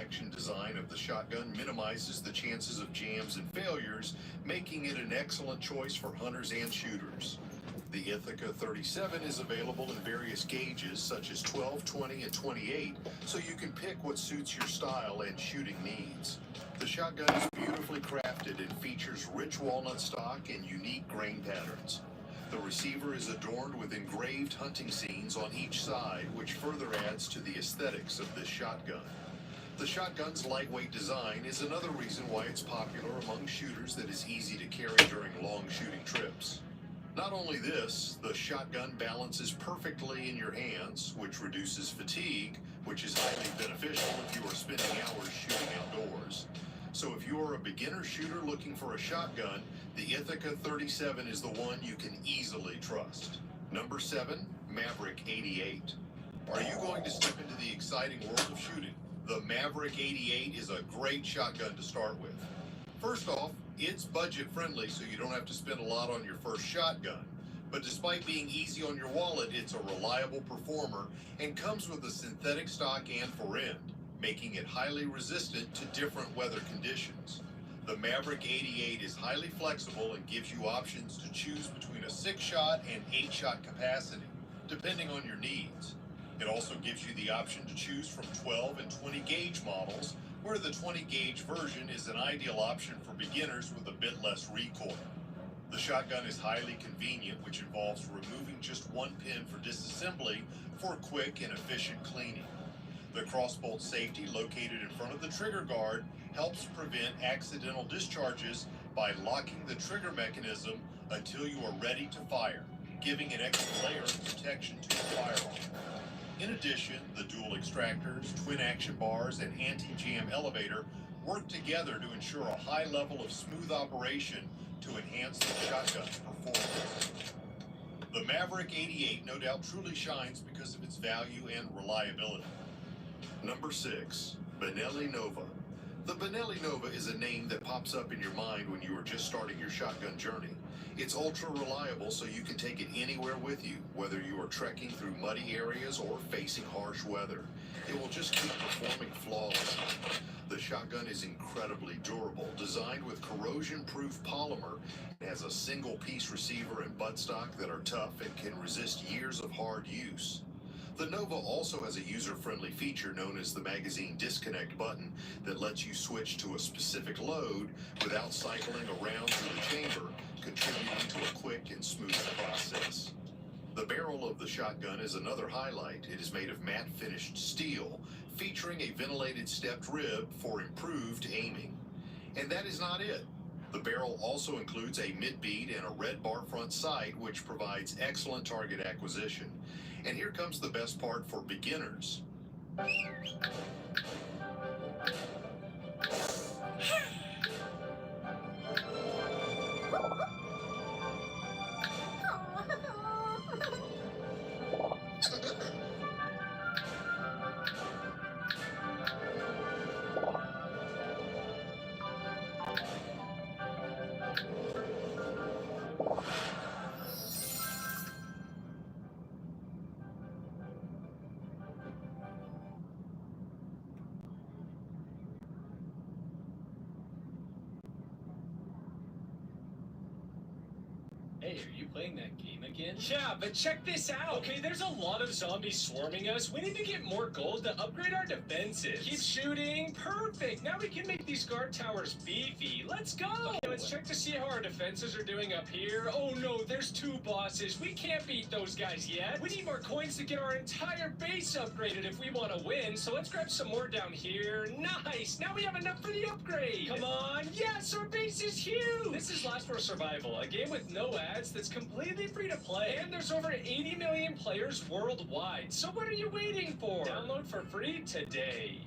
dual-action design of the shotgun minimizes the chances of jams and failures, making it an excellent choice for hunters and shooters. The Ithaca 37 is available in various gauges such as 12, 20, and 28, so you can pick what suits your style and shooting needs. The shotgun is beautifully crafted and features rich walnut stock and unique grain patterns. The receiver is adorned with engraved hunting scenes on each side, which further adds to the aesthetics of this shotgun. The shotgun's lightweight design is another reason why it's popular among shooters that is easy to carry during long shooting trips. Not only this, the shotgun balances perfectly in your hands, which reduces fatigue, which is highly beneficial if you are spending hours shooting outdoors. So if you're a beginner shooter looking for a shotgun, the Ithaca 37 is the one you can easily trust. Number 7, Maverick 88. Are you going to step into the exciting world of shooting? The Maverick 88 is a great shotgun to start with. First off, it's budget friendly, so you don't have to spend a lot on your first shotgun. But despite being easy on your wallet, it's a reliable performer and comes with a synthetic stock and fore-end, making it highly resistant to different weather conditions. The Maverick 88 is highly flexible and gives you options to choose between a 6-shot and 8-shot capacity, depending on your needs. It also gives you the option to choose from 12 and 20 gauge models, where the 20 gauge version is an ideal option for beginners with a bit less recoil. The shotgun is highly convenient, which involves removing just one pin for disassembly for quick and efficient cleaning. The crossbolt safety located in front of the trigger guard helps prevent accidental discharges by locking the trigger mechanism until you are ready to fire, giving an extra layer of protection to your firearm. In addition, the dual extractors, twin action bars, and anti-jam elevator work together to ensure a high level of smooth operation to enhance the shotgun's performance. The Maverick 88 no doubt truly shines because of its value and reliability. Number 6, Benelli Nova. The Benelli Nova is a name that pops up in your mind when you are just starting your shotgun journey. It's ultra reliable, so you can take it anywhere with you, whether you are trekking through muddy areas or facing harsh weather. It will just keep performing flawlessly. The shotgun is incredibly durable, designed with corrosion-proof polymer. It has a single-piece receiver and buttstock that are tough and can resist years of hard use. The Nova also has a user-friendly feature known as the magazine disconnect button that lets you switch to a specific load without cycling around through the chamber, contributing to a quick and smooth process. The barrel of the shotgun is another highlight. It is made of matte finished steel, featuring a ventilated stepped rib for improved aiming. And that is not it. The barrel also includes a mid-bead and a red bar front sight, which provides excellent target acquisition. And here comes the best part for beginners. Hey, are you playing that game again? Yeah, but check this out. Okay, there's a lot of zombies swarming us. We need to get more gold to upgrade our defenses. Keep shooting. Perfect. Now we can make these guard towers beefy. Let's go. Okay, let's check to see how our defenses are doing up here. Oh no, there's 2 bosses. We can't beat those guys yet. We need more coins to get our entire base upgraded if we want to win. So let's grab some more down here. Nice. Now we have enough for the upgrade. Come on. Yes, our base is huge. This is Last for Survival, a game with no ads that's completely free to play, and there's over 80 million players worldwide. So what are you waiting for? Download for free today.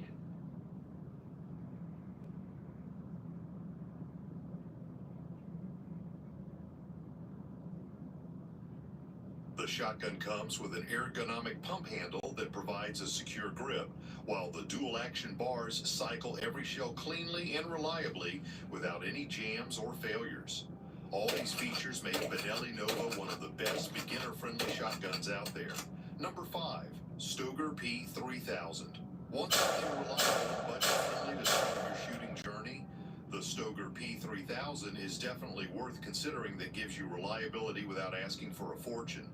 The shotgun comes with an ergonomic pump handle that provides a secure grip, while the dual-action bars cycle every shell cleanly and reliably without any jams or failures. All these features make Benelli Nova one of the best beginner-friendly shotguns out there. Number 5, Stoeger P3000. Want something reliable, budget-friendly, 3000 is definitely worth considering that gives you reliability without asking for a fortune.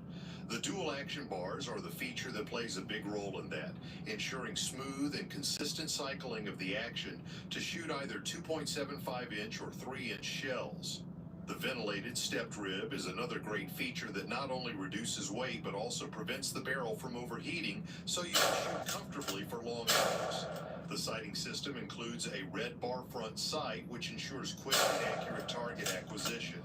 The dual action bars are the feature that plays a big role in that, ensuring smooth and consistent cycling of the action to shoot either 2.75-inch or 3-inch shells. The ventilated stepped rib is another great feature that not only reduces weight but also prevents the barrel from overheating, so you can shoot comfortably for long hours. The sighting system includes a red bar front sight, which ensures quick and accurate target acquisition.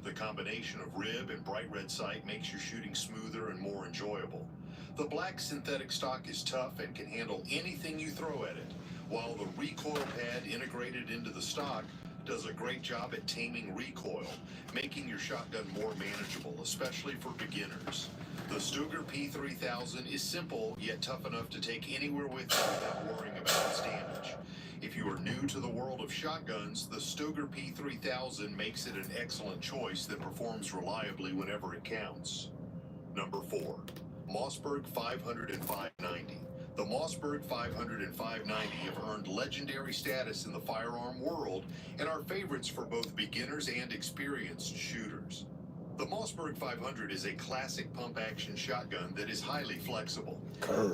The combination of rib and bright red sight makes your shooting smoother and more enjoyable. The black synthetic stock is tough and can handle anything you throw at it, while the recoil pad integrated into the stock does a great job at taming recoil, making your shotgun more manageable, especially for beginners. The Stuger P3000 is simple, yet tough enough to take anywhere with you without worrying about its damage. If you are new to the world of shotguns, the Stuger P3000 makes it an excellent choice that performs reliably whenever it counts. Number 4. Mossberg 500 and 590. The Mossberg 500 and 590 have earned legendary status in the firearm world and are favorites for both beginners and experienced shooters. The Mossberg 500 is a classic pump-action shotgun that is highly flexible.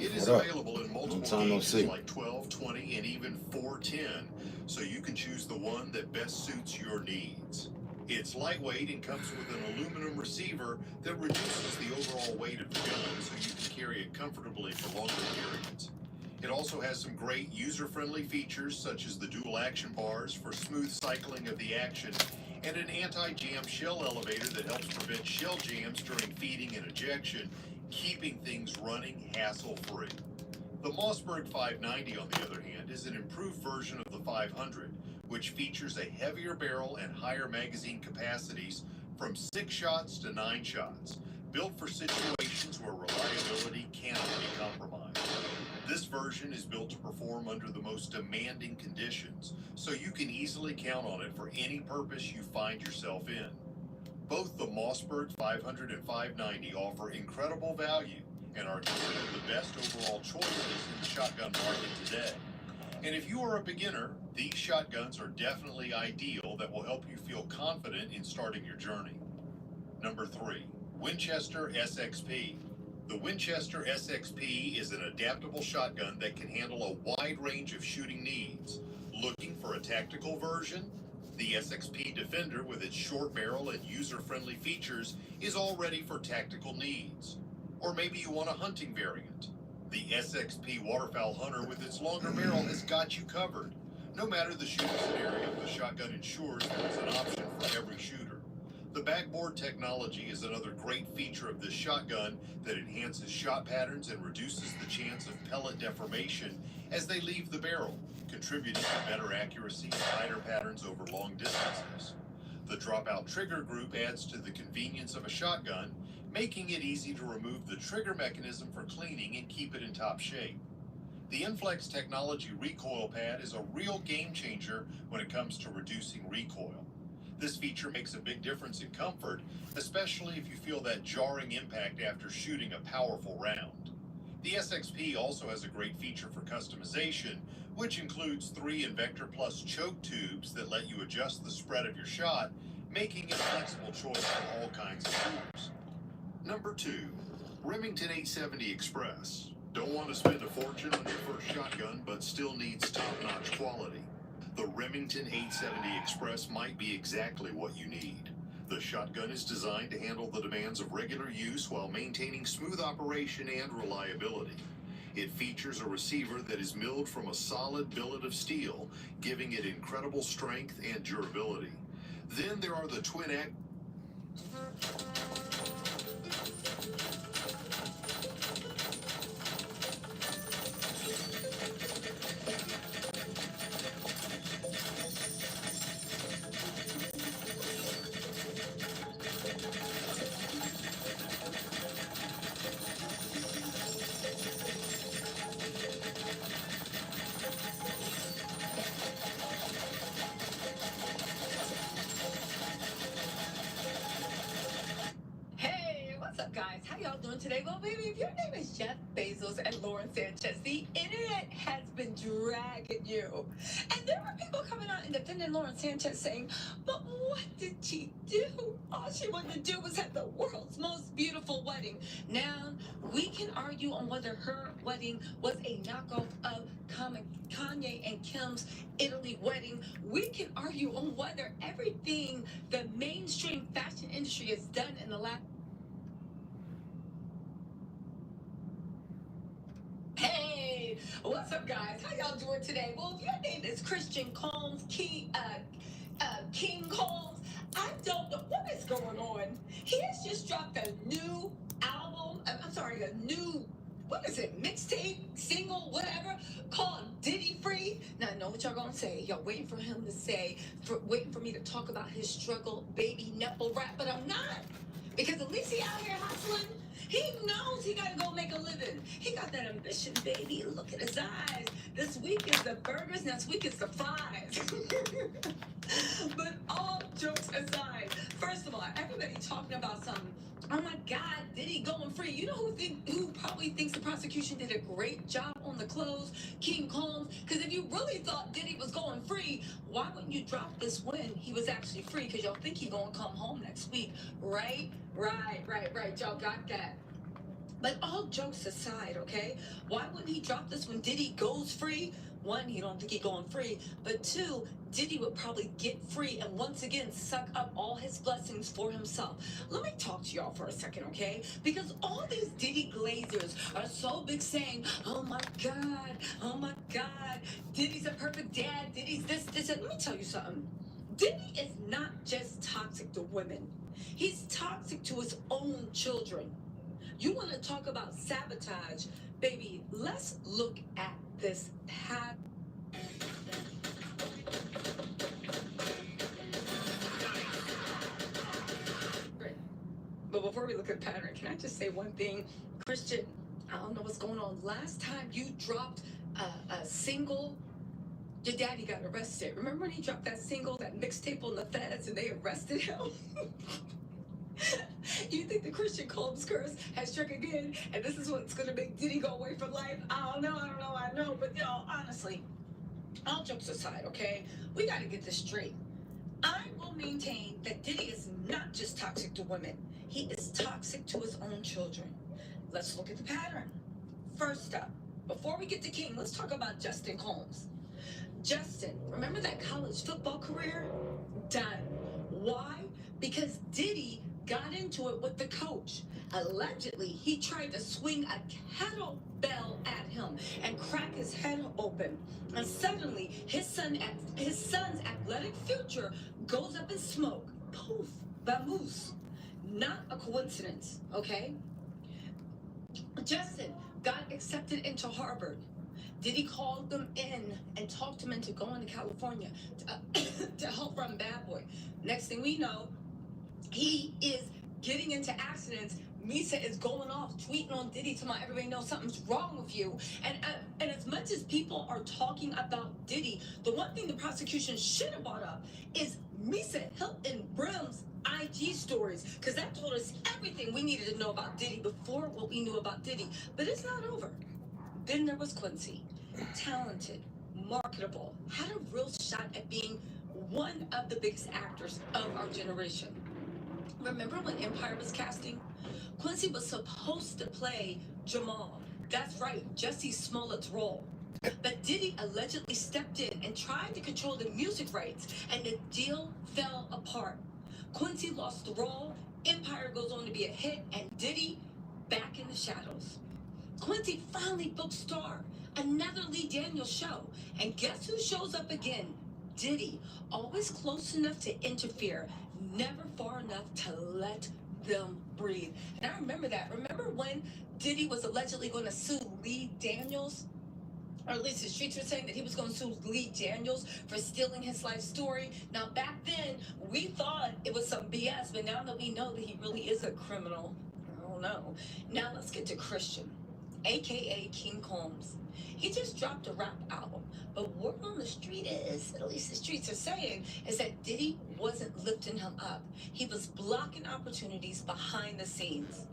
It is available in multiple gauges like 12, 20, and even 410, so you can choose the one that best suits your needs. It's lightweight and comes with an aluminum receiver that reduces the overall weight of the gun so you can carry it comfortably for longer periods. It also has some great user-friendly features such as the dual action bars for smooth cycling of the action and an anti-jam shell elevator that helps prevent shell jams during feeding and ejection, keeping things running hassle-free. The Mossberg 590, on the other hand, is an improved version of the 500, which features a heavier barrel and higher magazine capacities from 6 shots to 9 shots, built for situations where reliability cannot be compromised. This version is built to perform under the most demanding conditions, so you can easily count on it for any purpose you find yourself in. Both the Mossberg 500 and 590 offer incredible value and are considered the best overall choices in the shotgun market today. And if you are a beginner, these shotguns are definitely ideal that will help you feel confident in starting your journey. Number 3. Winchester SXP. The Winchester SXP is an adaptable shotgun that can handle a wide range of shooting needs. Looking for a tactical version? The SXP Defender, with its short barrel and user-friendly features, is all ready for tactical needs. Or maybe you want a hunting variant. The SXP Waterfowl Hunter with its longer barrel has got you covered. No matter the shooting scenario, the shotgun ensures there is an option for every shooter. The backboard technology is another great feature of this shotgun that enhances shot patterns and reduces the chance of pellet deformation as they leave the barrel, contributing to better accuracy and tighter patterns over long distances. The dropout trigger group adds to the convenience of a shotgun, making it easy to remove the trigger mechanism for cleaning and keep it in top shape. The Inflex Technology recoil pad is a real game changer when it comes to reducing recoil. This feature makes a big difference in comfort, especially if you feel that jarring impact after shooting a powerful round. The SXP also has a great feature for customization, which includes 3 Invector Plus choke tubes that let you adjust the spread of your shot, making it a flexible choice for all kinds of shooters. Number 2. Remington 870 Express. Don't want to spend a fortune on your first shotgun, but still needs top-notch quality. The Remington 870 Express might be exactly what you need. The shotgun is designed to handle the demands of regular use while maintaining smooth operation and reliability. It features a receiver that is milled from a solid billet of steel, giving it incredible strength and durability. Then there are the twin-act... Guys, how y'all doing today? Well, baby, if your name is Jeff Bezos and Lauren Sanchez, the internet has been and dragging you. And there were people coming out and defending Lauren Sanchez saying, but what did she do? All she wanted to do was have the world's most beautiful wedding. Now, we can argue on whether her wedding was a knockoff of Kanye and Kim's Italy wedding. We can argue on whether everything the mainstream fashion industry has done in the last... Hey, what's up, guys? How y'all doing today? Well, if your name is Christian Combs, King Combs, I don't know what is going on. He has just dropped a new album. A new, what is it, mixtape, single, whatever, called Diddy Free. Now, I know what y'all gonna say. Y'all waiting for him to say, waiting for me to talk about his struggle, baby nipple rap, but I'm not. Because at least he out here hustling. He knows he gotta go make a living. He got that ambition, baby. Look at his eyes. This week is the burgers, next week is the fries. But all jokes aside, first of all, everybody talking about something. Oh my God, Diddy going free. You know who probably thinks the prosecution did a great job on the clothes? King Combs. Because if you really thought Diddy was going free, why wouldn't you drop this when he was actually free? Because y'all think he gonna come home next week, right? Right. Y'all got that. But all jokes aside, okay? Why wouldn't he drop this when Diddy goes free? One, he don't think he going free. But two, Diddy would probably get free and once again suck up all his blessings for himself. Let me talk to y'all for a second, okay? Because all these Diddy glazers are so big saying, oh my God, Diddy's a perfect dad, Diddy's this, and let me tell you something. Diddy is not just toxic to women. He's toxic to his own children. You want to talk about sabotage, baby, let's look at this pattern. But before we look at the pattern, can I just say one thing? Christian, I don't know what's going on. Last time you dropped a single, your daddy got arrested. Remember when he dropped that single, that mixtape on the feds, and they arrested him? You think the Christian Combs curse has struck again, and this is what's going to make Diddy go away from life? I don't know. But, y'all, honestly, all jokes aside, okay? We got to get this straight. I will maintain that Diddy is not just toxic to women. He is toxic to his own children. Let's look at the pattern. First up, before we get to King, let's talk about Justin Combs. Justin, remember that college football career? Done. Why? Because Diddy got into it with the coach. Allegedly, he tried to swing a kettlebell at him and crack his head open. And suddenly, his son's athletic future goes up in smoke. Poof, vamoose. Not a coincidence, okay? Justin got accepted into Harvard. Diddy called them in and talked him into going to California to help run Bad Boy. Next thing we know, he is getting into accidents. Misa is going off, tweeting on Diddy to my everybody knows something's wrong with you. And as much as people are talking about Diddy, the one thing the prosecution should have brought up is Misa Hilton Brim's IG stories, because that told us everything we needed to know about Diddy before what we knew about Diddy. But it's not over. Then there was Quincy, talented, marketable, had a real shot at being one of the biggest actors of our generation. Remember when Empire was casting? Quincy was supposed to play Jamal. That's right, Jussie Smollett's role. But Diddy allegedly stepped in and tried to control the music rights, and the deal fell apart. Quincy lost the role, Empire goes on to be a hit, and Diddy back in the shadows. Quincy finally booked Star, another Lee Daniels show. And guess who shows up again? Diddy, always close enough to interfere, never far enough to let them breathe. And I remember that. Remember when Diddy was allegedly going to sue Lee Daniels? Or at least the streets were saying that he was going to sue Lee Daniels for stealing his life story. Now, back then, we thought it was some BS, but now that we know that he really is a criminal, I don't know. Now, let's get to Christian, a.k.a. King Combs. He just dropped a rap album, but word on the street is, at least the streets are saying, is that Diddy wasn't lifting him up. He was blocking opportunities behind the scenes,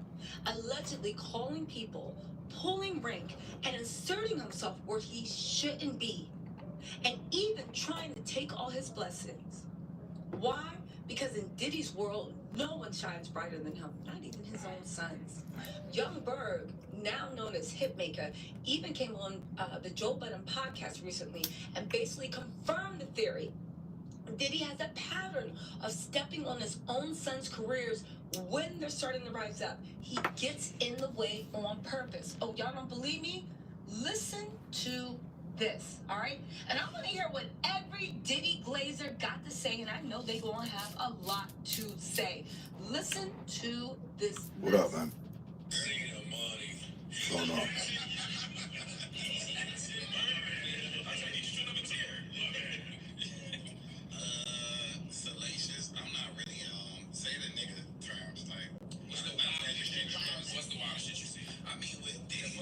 allegedly calling people pulling rank and inserting himself where he shouldn't be, and even trying to take all his blessings. Why? Because in Diddy's world, no one shines brighter than him, not even his own sons. Young Berg, now known as Hitmaker, even came on the Joe Budden podcast recently and basically confirmed the theory. Diddy has a pattern of stepping on his own sons' careers when they're starting to rise up. He gets in the way on purpose. Oh, y'all don't believe me? Listen to this, all right? And I want to hear what every Diddy Glazer got to say, and I know they're going to have a lot to say. Listen to this. What up, man? Earning your money. What's going on? Salacious. I'm not really say the nigga terms like. What's the wildest shit you see? I mean, with Diddy,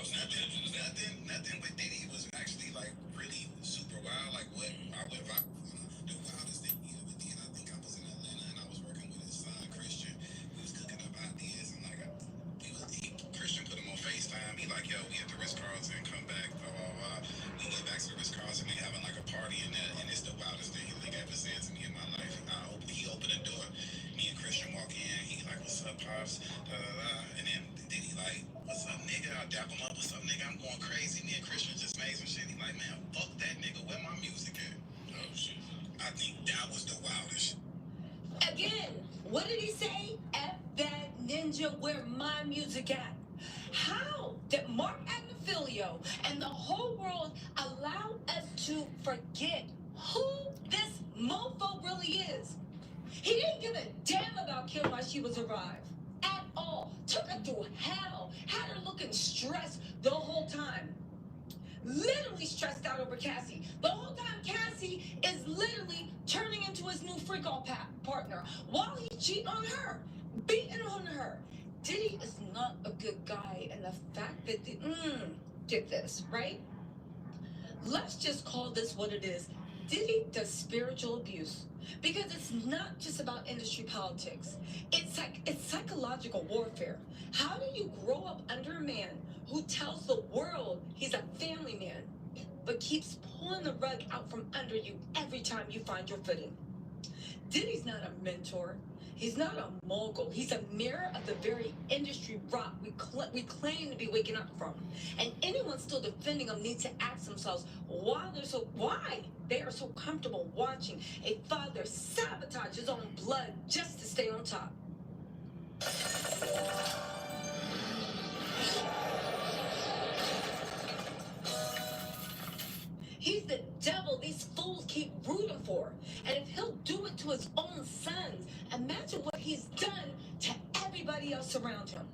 nothing with Diddy was actually like really super wild. Like what I went the wildest thing he ever did. I think I was in Atlanta and I was working with his son Christian. We was cooking up ideas and like Christian put him on FaceTime. He like, yo, we at the Ritz-Carlton, come back, blah, blah, blah. We went back to the Ritz-Carlton, they having like a party in there, and it's the wildest thing he like ever said to me in my life. He opened the door, me and Christian walk in, he like, what's up, Pops, da, da, da. And then he like, what's up, nigga? I dap him up, what's up, nigga? I'm going crazy. Me and Christian just made some shit. He like, man, fuck that nigga, where my music at? Oh, shit. I think that was the wildest. Again, what did he say? F that ninja, where my music at? How did Mark Agnifilio and the whole world allow us to forget who this mofo really is? He didn't give a damn about Kim while she was alive at all. Took her through hell, had her looking stressed the whole time. Literally stressed out over Cassie. The whole time Cassie is literally turning into his new freak-off partner while he cheating on her, beating on her. Diddy is not a good guy, and the fact that get this, right? Let's just call this what it is. Diddy does spiritual abuse because it's not just about industry politics. It's psychological warfare. How do you grow up under a man who tells the world he's a family man, but keeps pulling the rug out from under you every time you find your footing? Diddy's not a mentor. He's not a mogul. He's a mirror of the very industry rot we claim to be waking up from. And anyone still defending him needs to ask themselves why they are so comfortable watching a father sabotage his own blood just to stay on top. He's the devil these fools keep rooting for. And if he'll do it to his own sons, imagine what he's done to everybody else around him.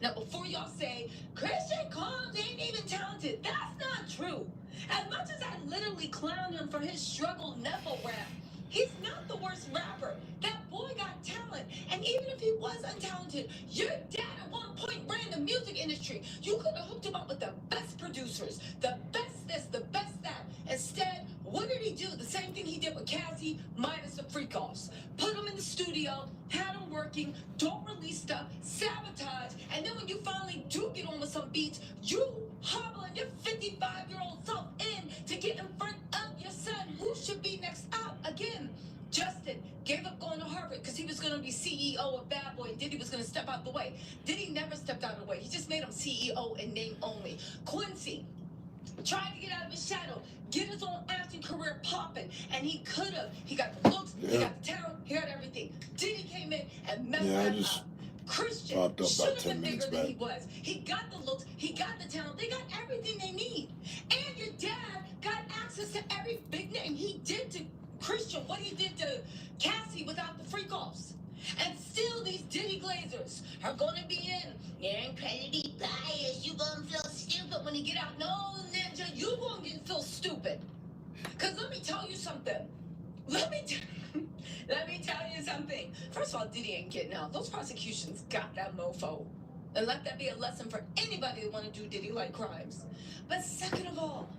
Now, before y'all say, Christian Combs ain't even talented, that's not true. As much as I literally clown him for his struggle Neville rap, he's not the worst rapper. That boy got talent. And even if he was untalented, your dad at one point ran the music industry. You could have hooked him up with the best producers, the best this, the best that. Instead, what did he do? The same thing he did with Cassie, minus the freak-offs. Put him in the studio, had him working, don't release stuff, sabotage, and then when you finally do get on with some beats, you hobbling your 55-year-old self in to get in front of your son, who should be next up. Again, Justin gave up going to Harvard because he was going to be CEO of Bad Boy, and Diddy was going to step out the way. Diddy never stepped out of the way. He just made him CEO in name only. Quincy tried to get out of his shadow, get his own acting career popping, and he could have. He got the looks, he got the talent, he got everything. Diddy came in and messed that up. Christian should have been bigger than he was. He got the looks, he got the talent, they got everything they need. And your dad got access to every big name. He did to Christian what he did to Cassie without the freak-offs. And still these Diddy Glazers are gonna be in. You're incredibly biased. You gonna feel stupid when you get out. No, Ninja, you gonna feel stupid. Cause let me tell you something. Let me tell you something. First of all, Diddy ain't getting out. Those prosecutions got that mofo. And let that be a lesson for anybody that want to do Diddy-like crimes. But second of all,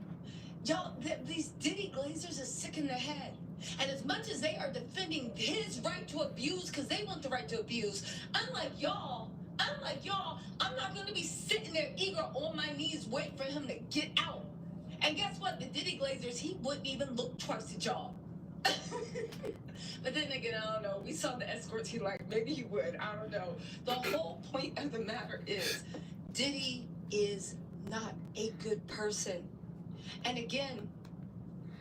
y'all, these Diddy Glazers are sick in the head. And as much as they are defending his right to abuse, because they want the right to abuse, unlike y'all, I'm like, y'all, I'm not gonna be sitting there eager on my knees waiting for him to get out. And guess what? The Diddy Glazers, he wouldn't even look twice at y'all. But then again, I don't know. We saw the escorts. He like, maybe he would. I don't know. The whole point of the matter is, Diddy is not a good person. And again,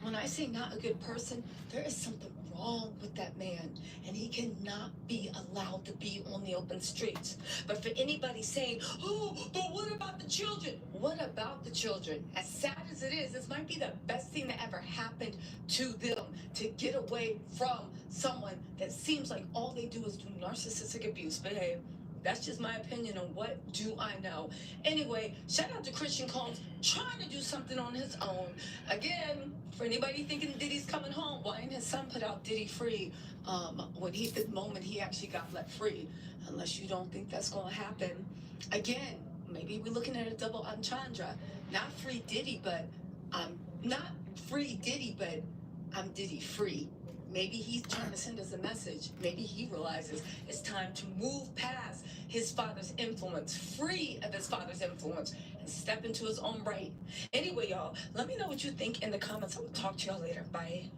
when I say not a good person, there is something wrong with that man, and he cannot be allowed to be on the open streets. But for anybody saying, oh, but what about the children? What about the children? As sad as it is, this might be the best thing that ever happened to them, to get away from someone that seems like all they do is do narcissistic abuse. But hey, that's just my opinion on what do I know. Anyway, shout out to Christian Combs trying to do something on his own. Again, for anybody thinking Diddy's coming home, why didn't his son put out Diddy Free the moment he actually got let free? Unless you don't think that's going to happen. Again, maybe we're looking at a double entendre. Not free Diddy, but not free Diddy, but I'm Diddy free. Maybe he's trying to send us a message. Maybe he realizes it's time to move past his father's influence, free of his father's influence, and step into his own right. Anyway, y'all, let me know what you think in the comments. I will talk to y'all later. Bye.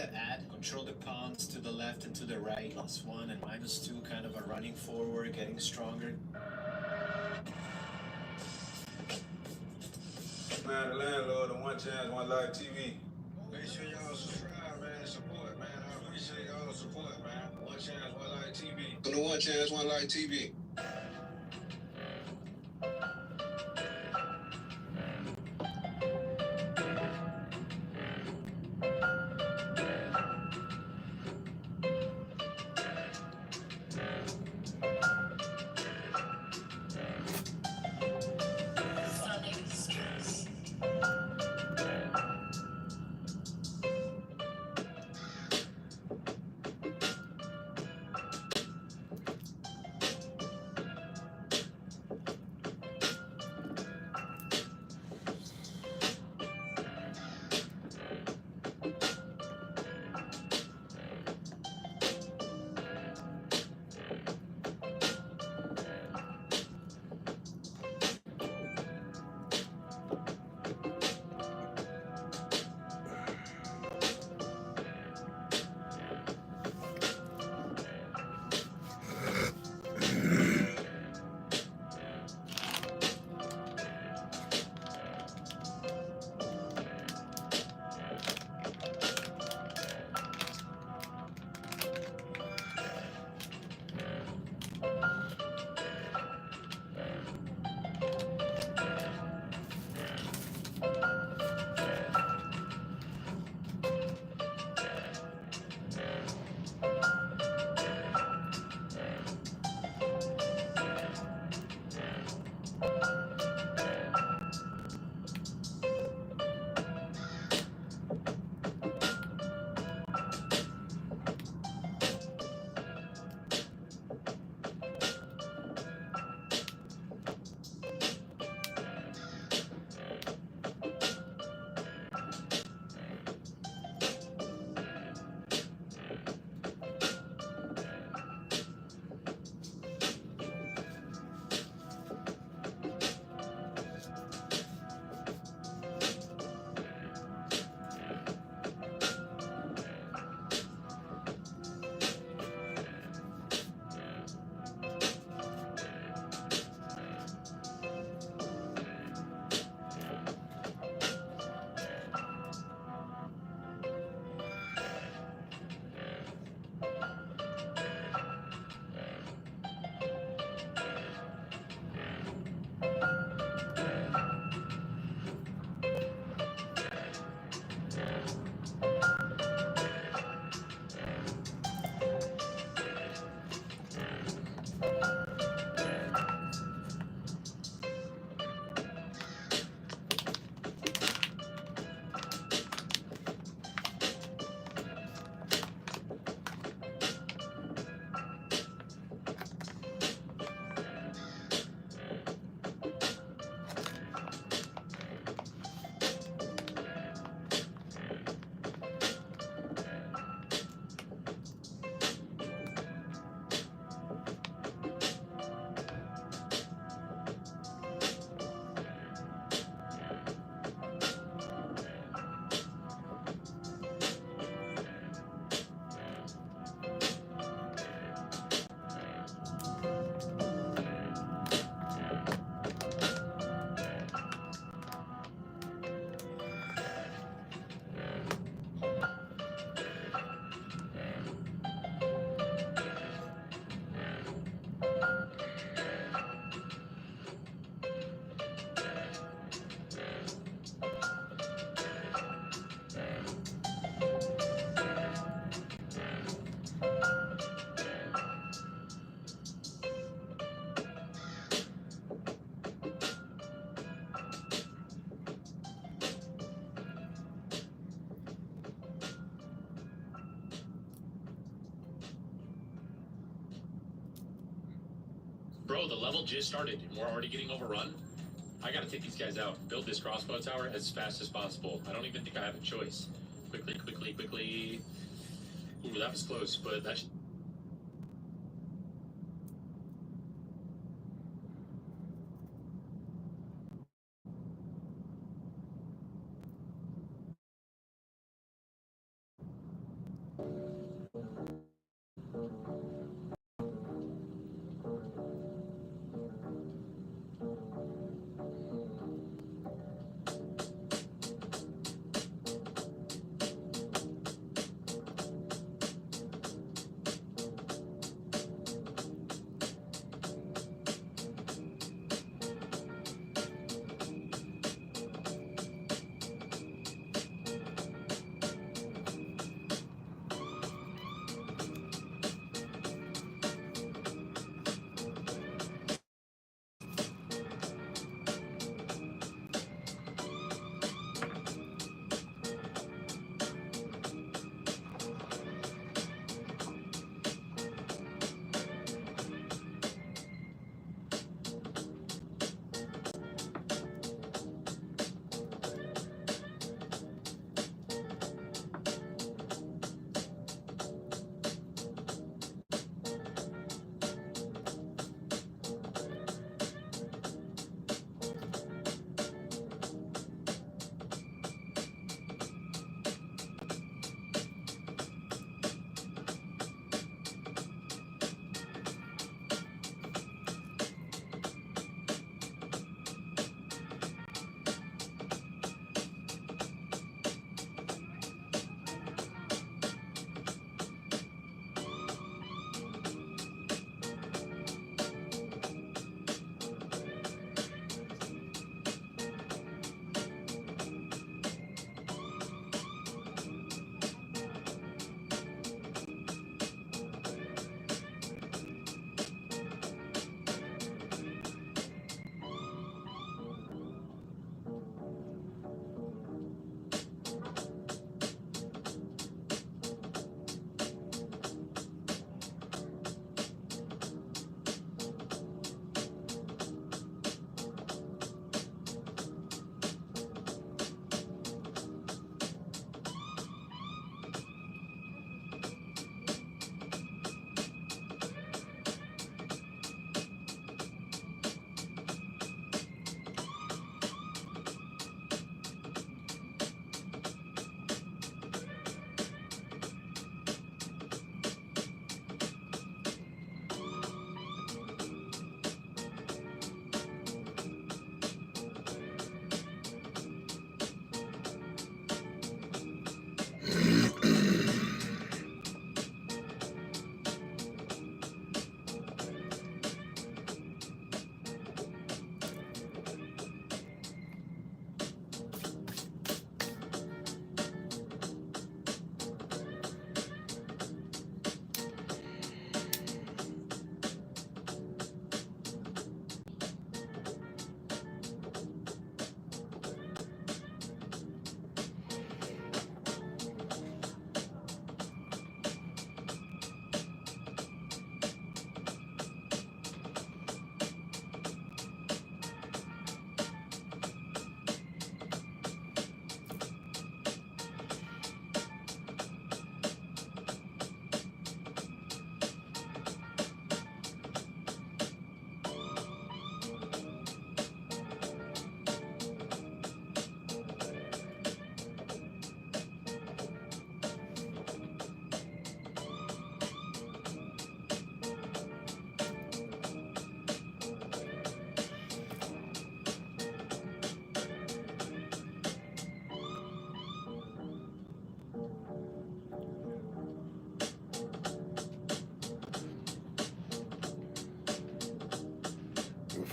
that ad. Control the pawns to the left and to the right. +1 and -2, kind of a running forward, getting stronger. Man, the landlord on One Chance, One Live TV. Make sure y'all subscribe, man, and support, man. I appreciate y'all the support, man. One Chance, One Live TV. On the One Chance, One Live TV. Bro, the level just started and we're already getting overrun. I gotta take these guys out. Build this crossbow tower as fast as possible. I don't even think I have a choice. Quickly, quickly, quickly. Ooh, that was close, but that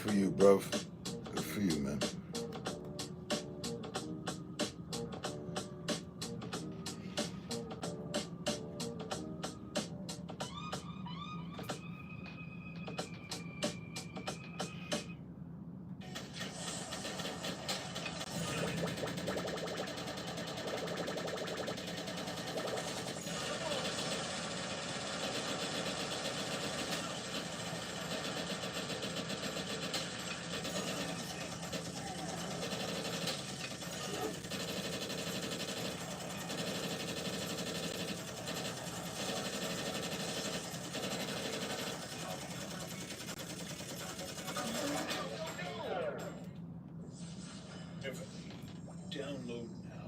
for you, bro. Good for you, man. Download now.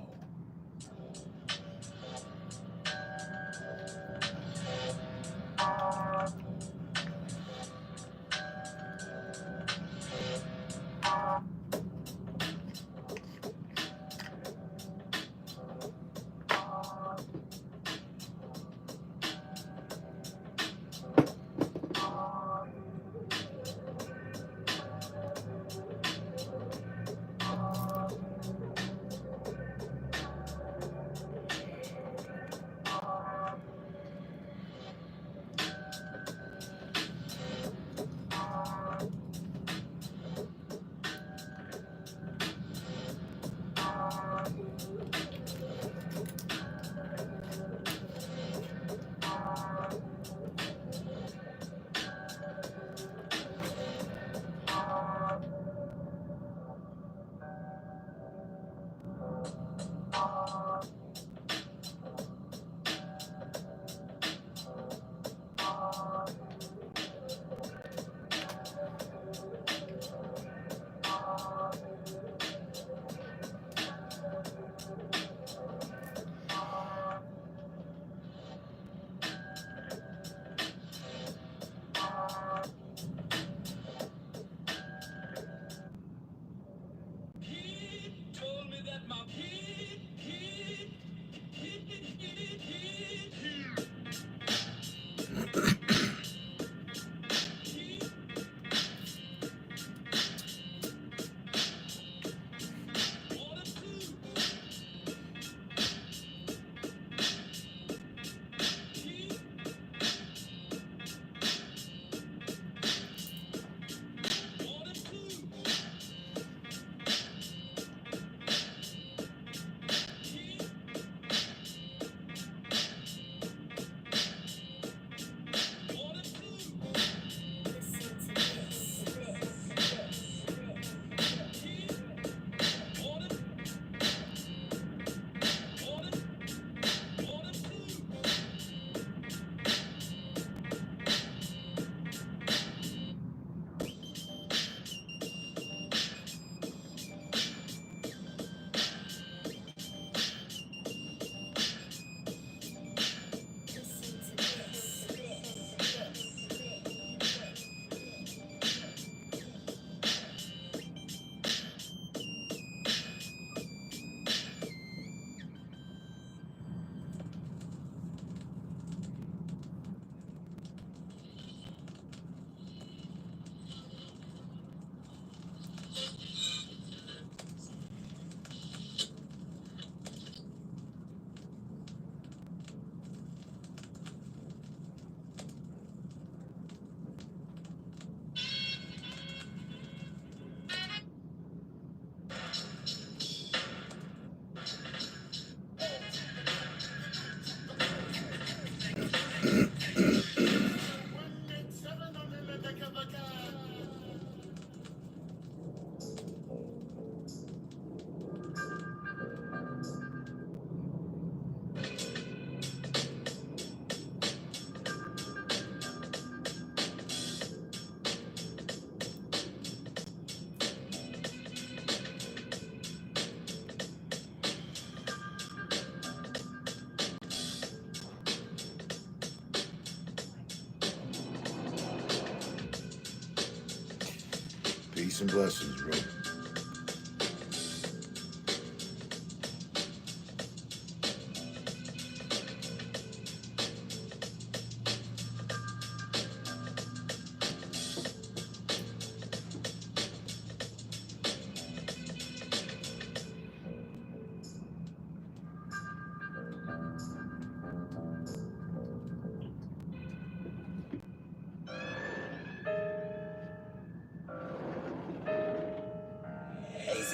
Peace and blessings, bro.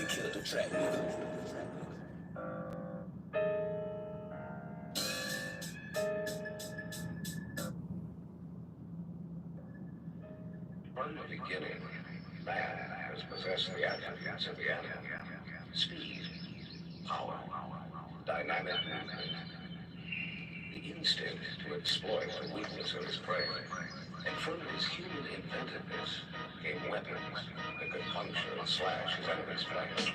kill the traffic. From the beginning, man has possessed the attributes of the animal. Speed, power, dynamic movement, the instinct to exploit the weakness of his prey. And from his human inventiveness came weapons that could puncture and slash his enemy's flesh.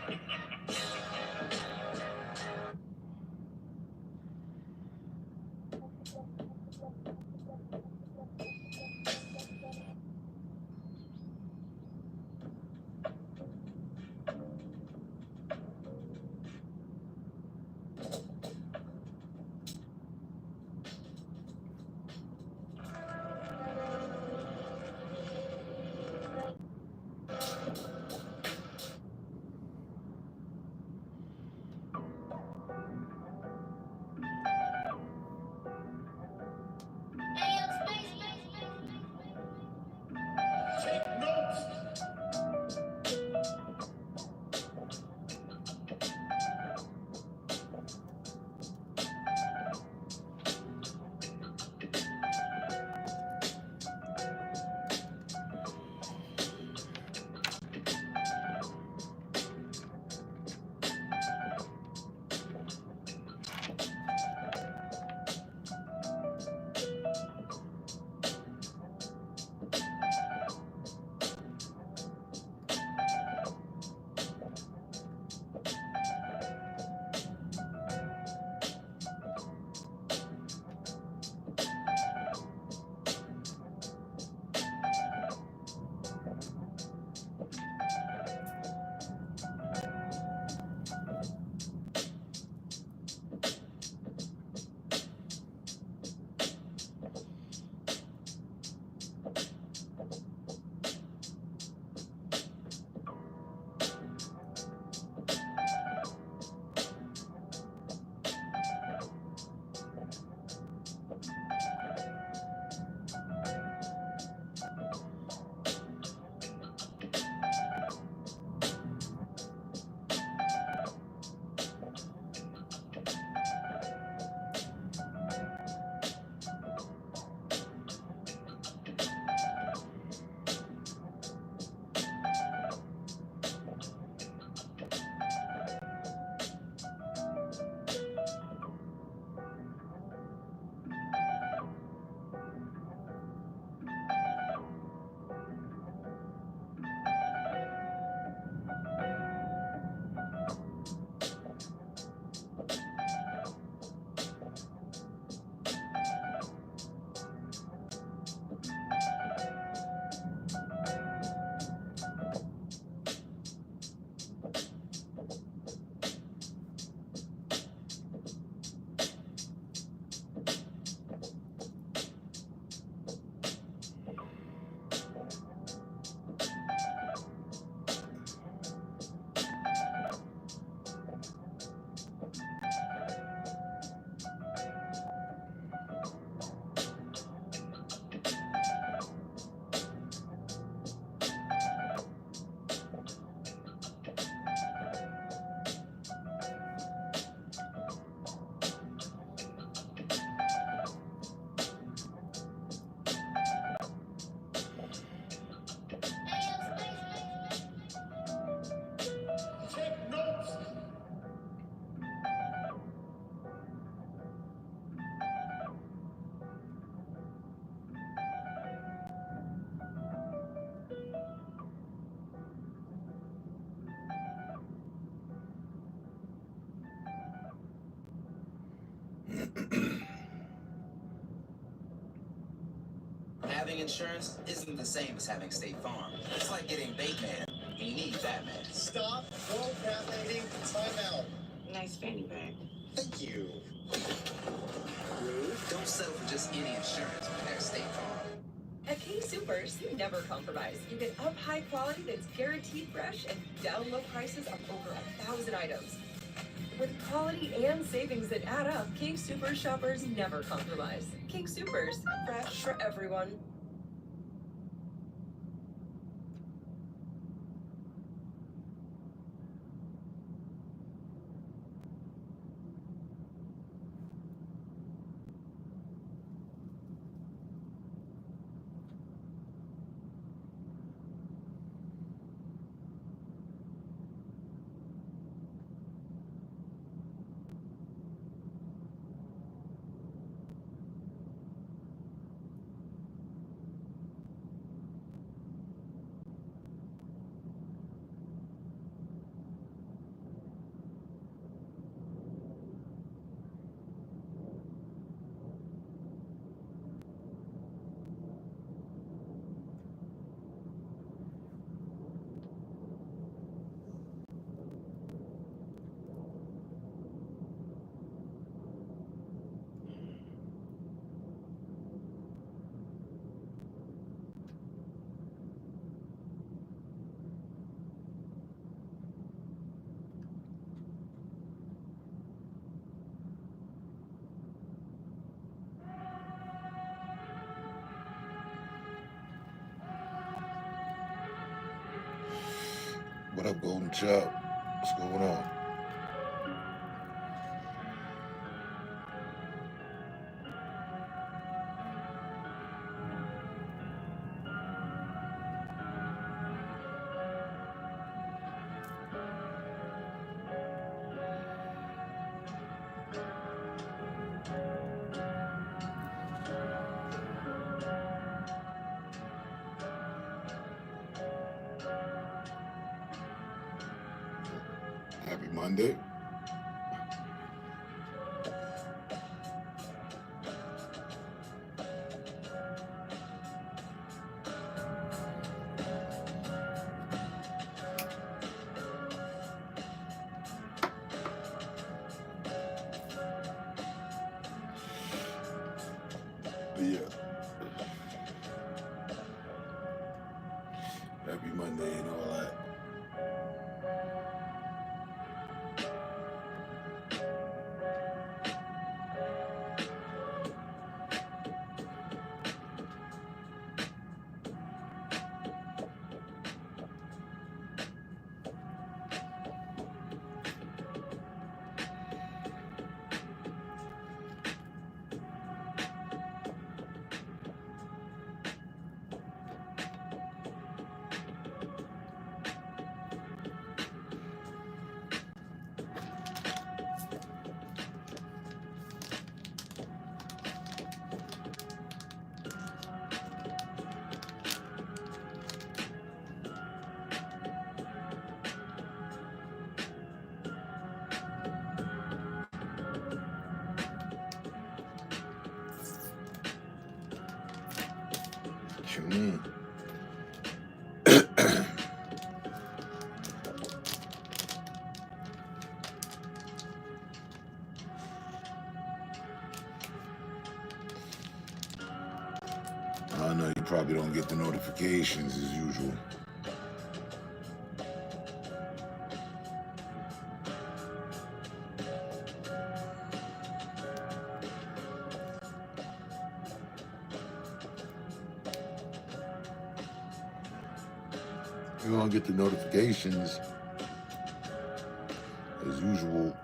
Having insurance isn't the same as having State Farm. It's like getting Bateman. You need Batman. Stop. No caffeinating. Time out. Nice fanny bag. Thank you. Rude. Don't settle for just any insurance when there's State Farm. At King Soopers, you never compromise. You get up high quality that's guaranteed fresh and down low prices of over 1,000 items. With quality and savings that add up, King Soopers shoppers never compromise. King Soopers, fresh for everyone. What up, Golden Chop? What's going on? Happy Monday. But yeah. Happy Monday and all that. What you mean? I know you probably don't get the notifications as usual. You don't get the notifications as usual,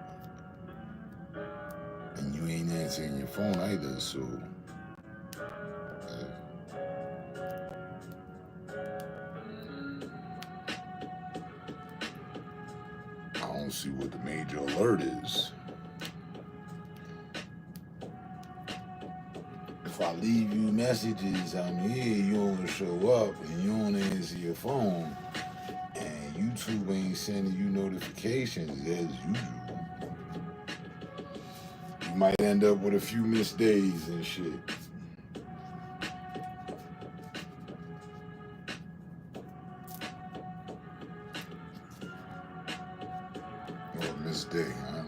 and you ain't answering your phone either, so I don't see what the major alert is. If I leave you messages, I'm here, you don't show up, and you don't answer your phone, and YouTube ain't sending you notifications as usual, you might end up with a few missed days and shit. Or a missed day, huh?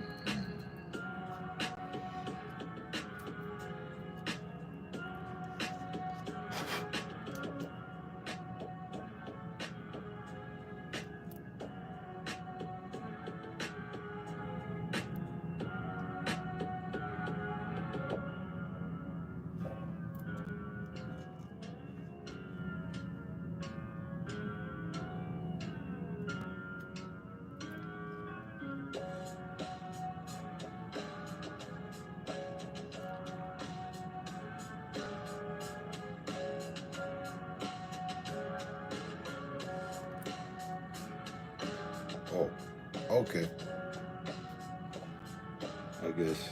Oh, okay. I guess.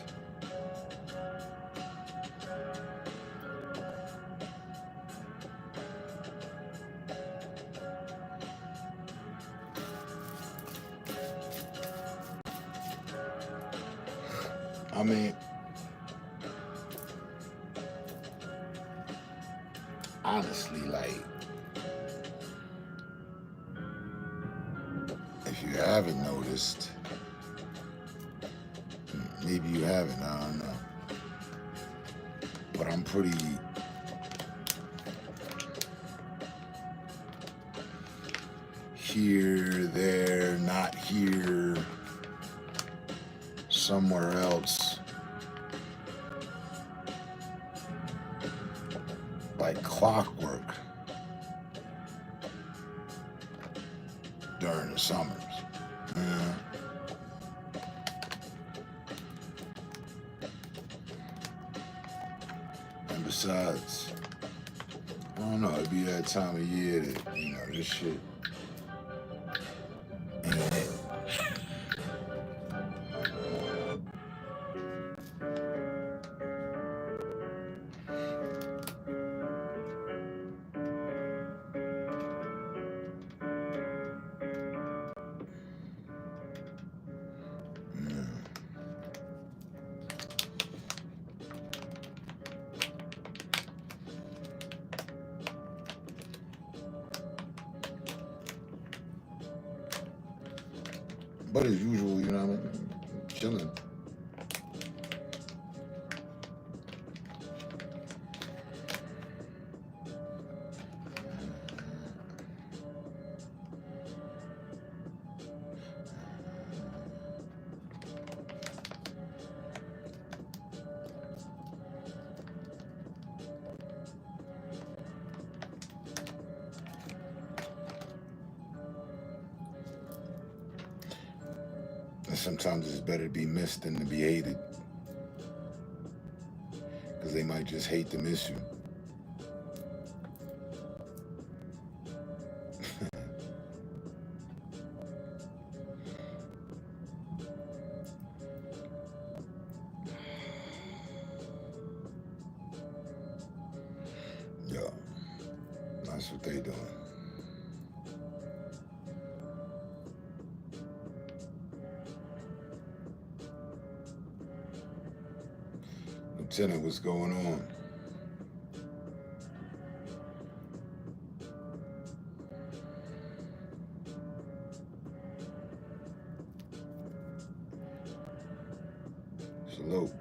I mean, honestly, like, if you haven't noticed, maybe you haven't, I don't know. But I'm pretty here, there, not here, somewhere else. Like clockwork during the summers. Yeah. And besides, I don't know, it'd be that time of year that, you know, this shit ain't it. But as usual, you know what I mean? Chilling. And sometimes it's better to be missed than to be hated. Because they might just hate to miss you. Yeah, that's what they doing. Lieutenant, what's going on? Salute.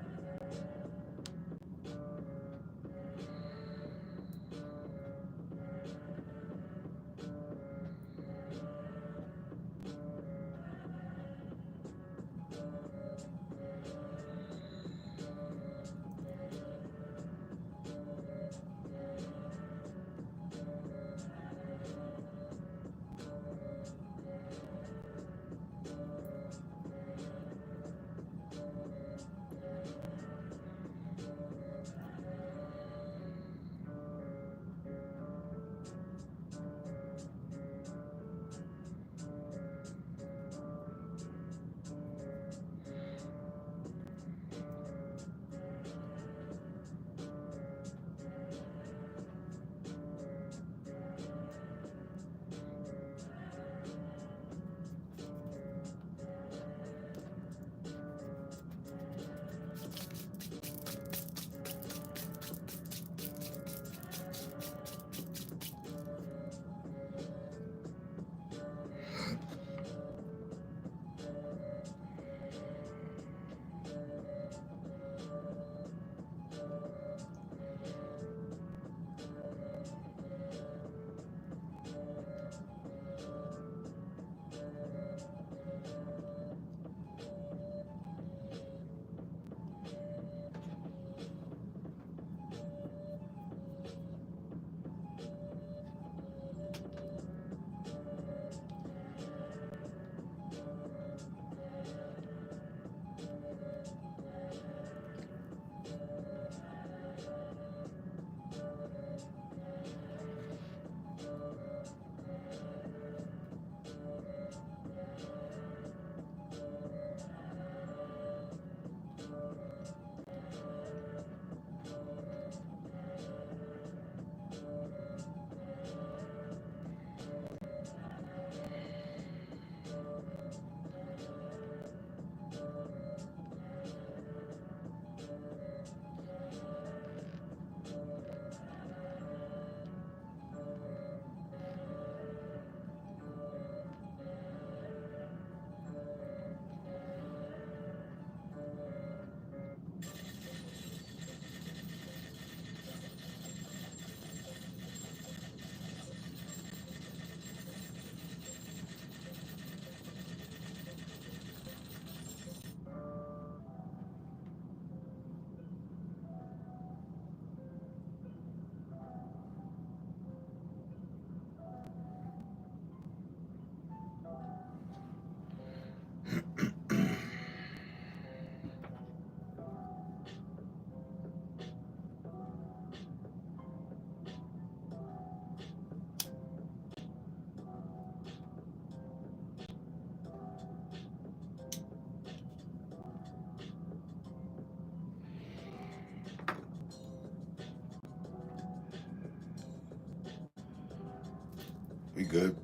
Pretty good.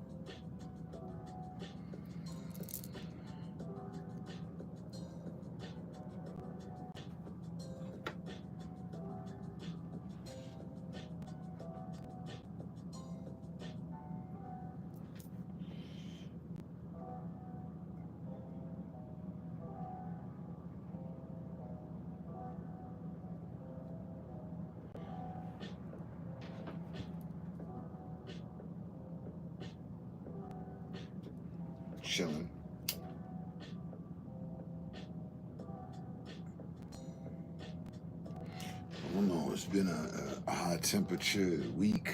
Chilling. I don't know. It's been a high temperature week.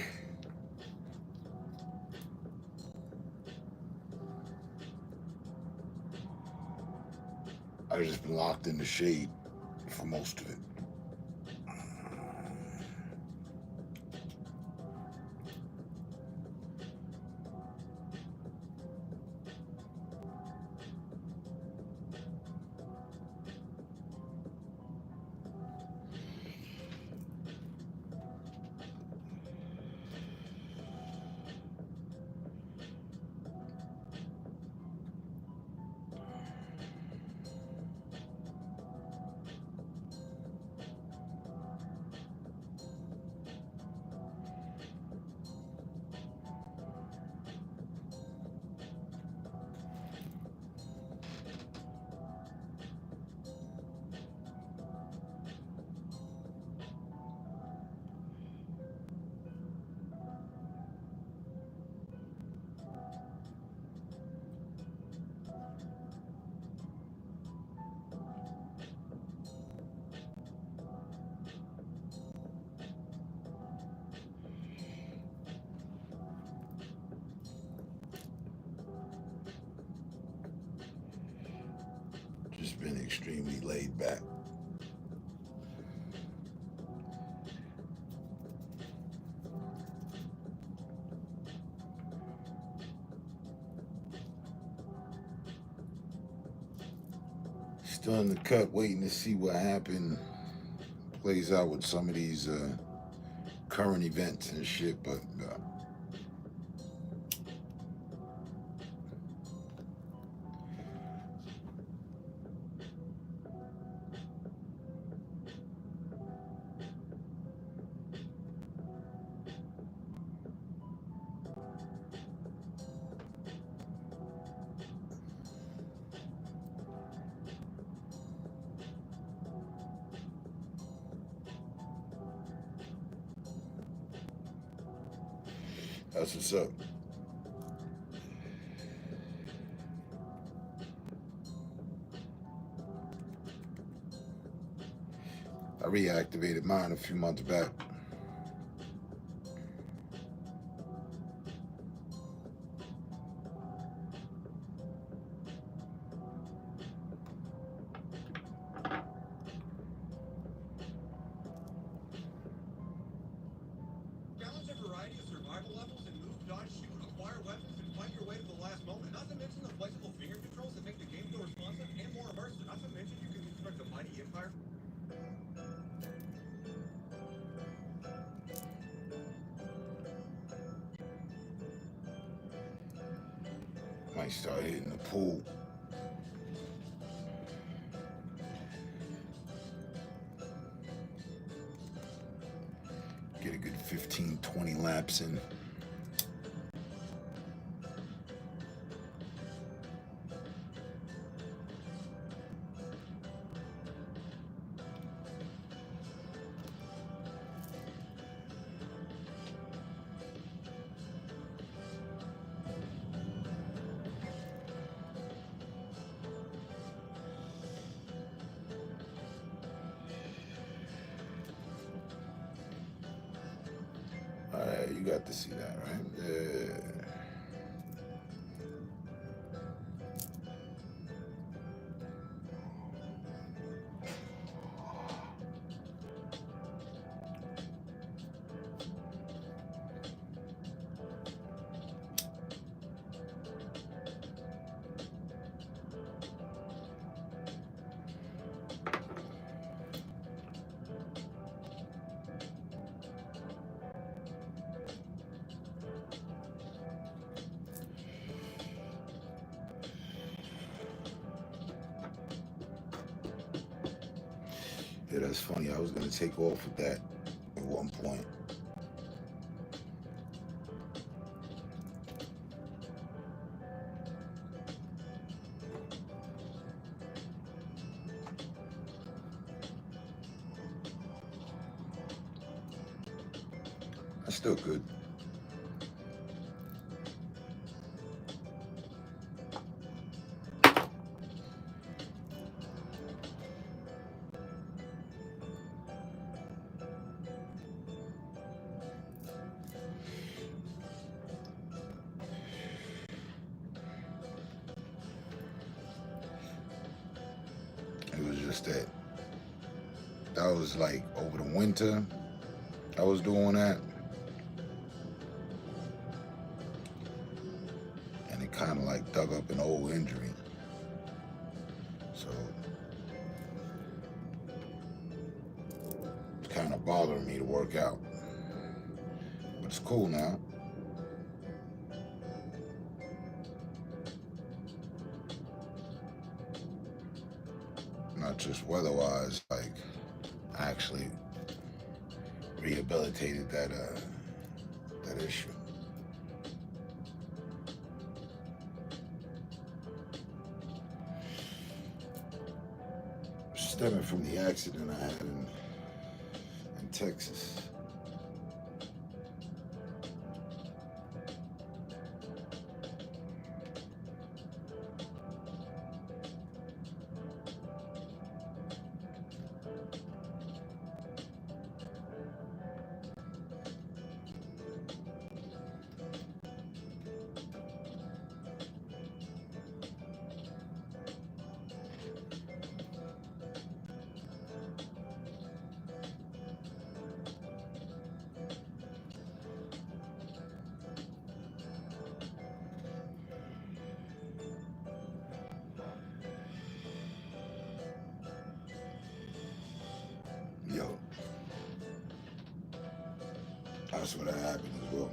I've just been locked in the shade for most of it. Just been extremely laid back. Still in the cut, waiting to see what plays out with some of these current events and shit, but that's what's up. I reactivated mine a few months back. Challenge a variety of survival levels and move, dodge, shoot, acquire weapons, and fight your way to the last moment. Not to mention the flexible finger controls that make the game feel responsive and more immersive. Not to mention you can construct a mighty empire. Might start hitting the pool. Get a good 15, 20 laps in. You got to see that, right? Yeah. Yeah, that's funny. I was gonna take off with that at one point. That's still good. It was just that was like over the winter I was doing that, and it kind of like dug up an old injury. So it's kind of bothering me to work out. But it's cool now. Not just weather-wise, like I actually rehabilitated that issue. Stemming from the accident I had in Texas. Yo, that's what happened as well.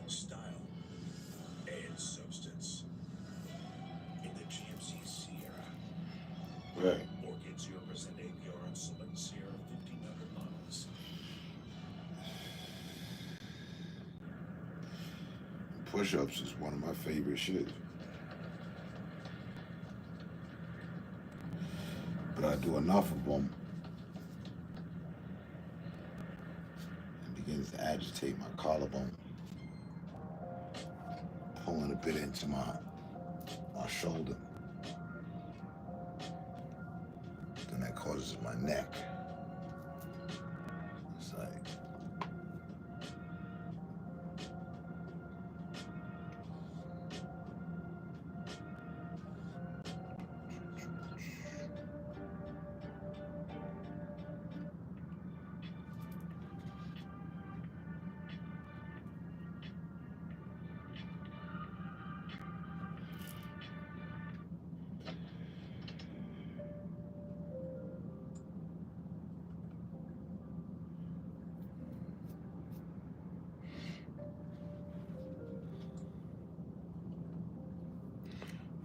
Style and substance. In the GMC Sierra. Right. Or get 0% APR on select Sierra 1500 models. Push-ups is one of my favorite shit. But I do enough of them, it begins to agitate my collarbone, pulling a bit into my shoulder. Then that causes my neck. It's like,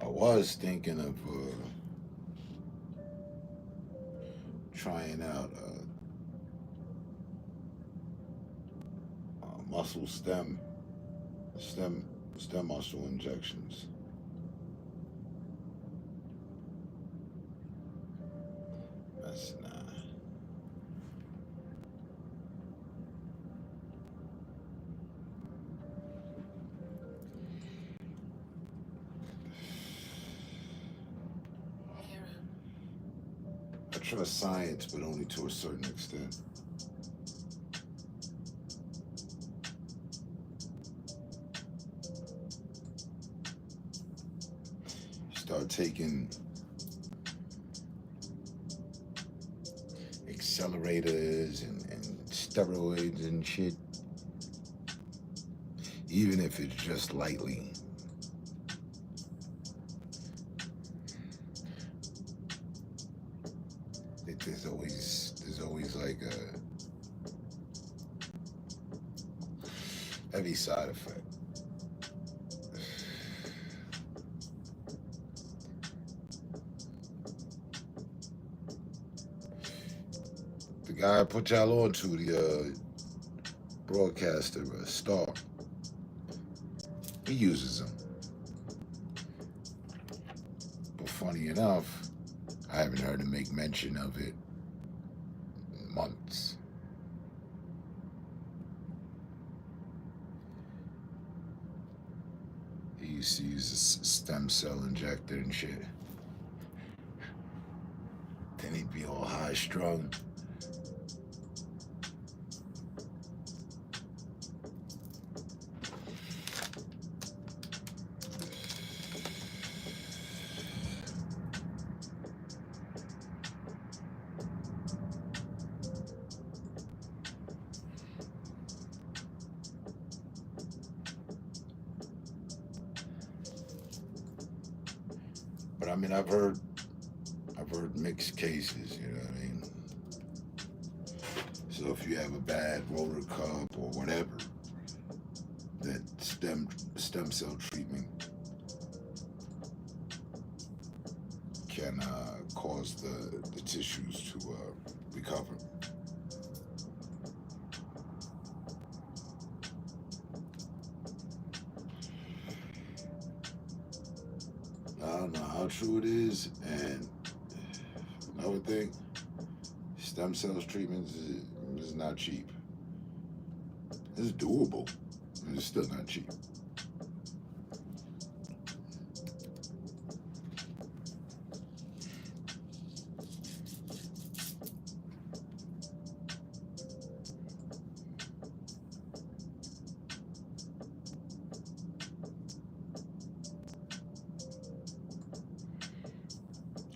I was thinking of trying out muscle stem muscle injections. That's nah. trust science, but only to a certain extent. Start taking accelerators and steroids and shit, even if it's just lightly. There's always like a heavy side effect. The guy I put y'all on to, the broadcaster, Star, he uses them. But funny enough, I haven't heard him make mention of it in months. He used to use a stem cell injector and shit. Then he'd be all high strung. But I mean, I've heard mixed cases, you know what I mean? So if you have a bad roller cup or whatever, that stem cell treatment can cause the tissues to recover. I don't know how true it is, and another thing, stem cells treatment is not cheap. It's doable, but it's still not cheap.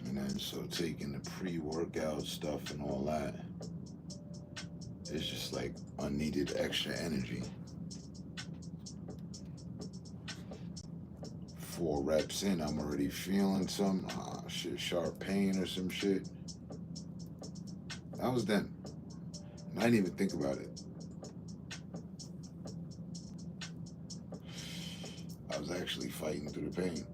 And then so taking the pre-workout stuff and all that, it's just like unneeded extra energy. 4 reps in, I'm already feeling some sharp pain or some shit. That was then. And I didn't even think about it. I was actually fighting through the pain.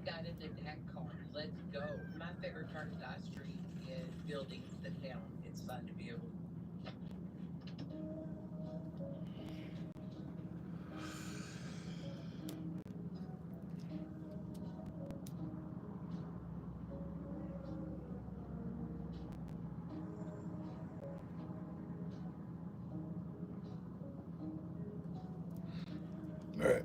Got into that car. Let's go. My favorite part of Dodge Street is building the town. It's fun to be able Right.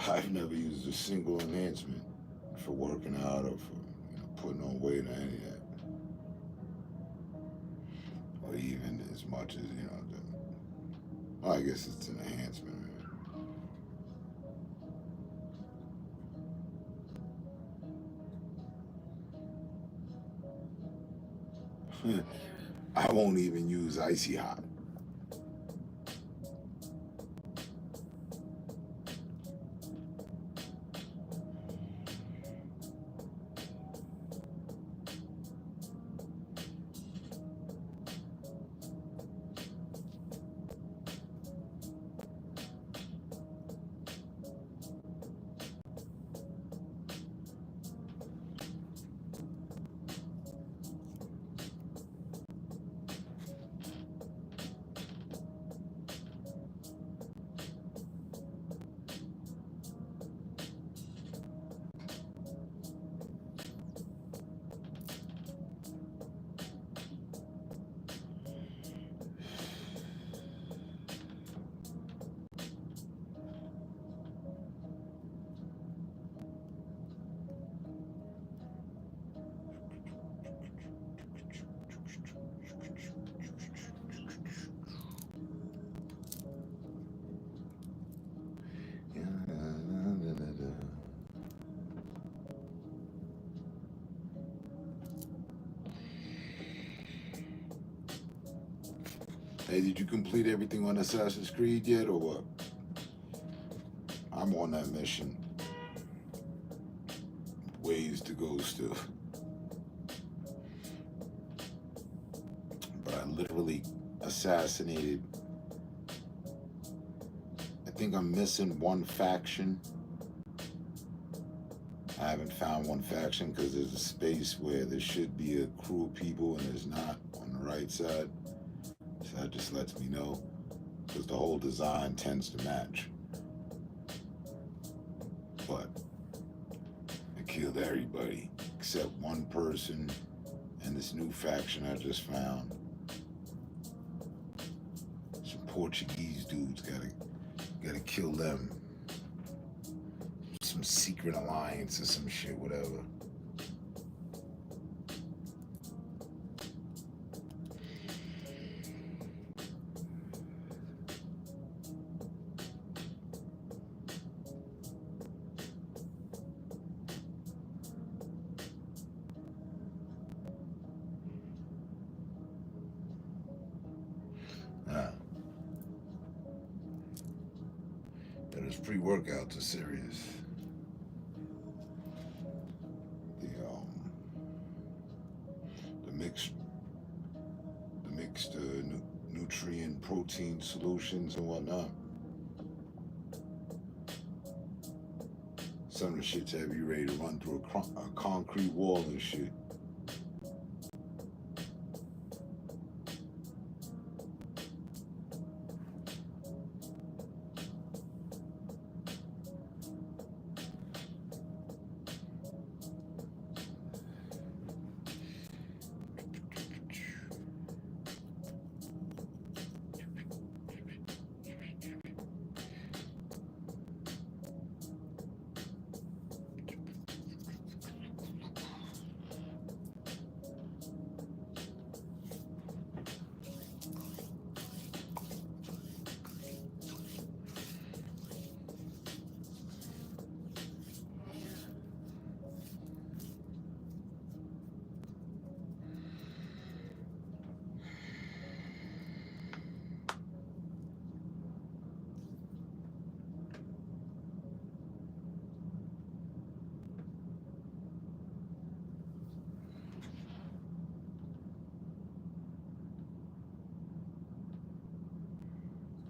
I've never used a single enhancement for working out or for putting on weight or any of that. Or even as much as, well, I guess it's an enhancement. I won't even use icy hot. Hey, did you complete everything on Assassin's Creed yet, or what? I'm on that mission. Ways to go still. But I literally assassinated. I think I'm missing one faction. I haven't found one faction because there's a space where there should be a crew of people and there's not on the right side. So that just lets me know, because the whole design tends to match. But I killed everybody except one person and this new faction I just found. Some Portuguese dudes, gotta kill them. Some secret alliance or some shit, whatever. But his pre-workouts are serious. The mixed nutrient protein solutions and whatnot. Some of the shits have you ready to run through a concrete wall and shit.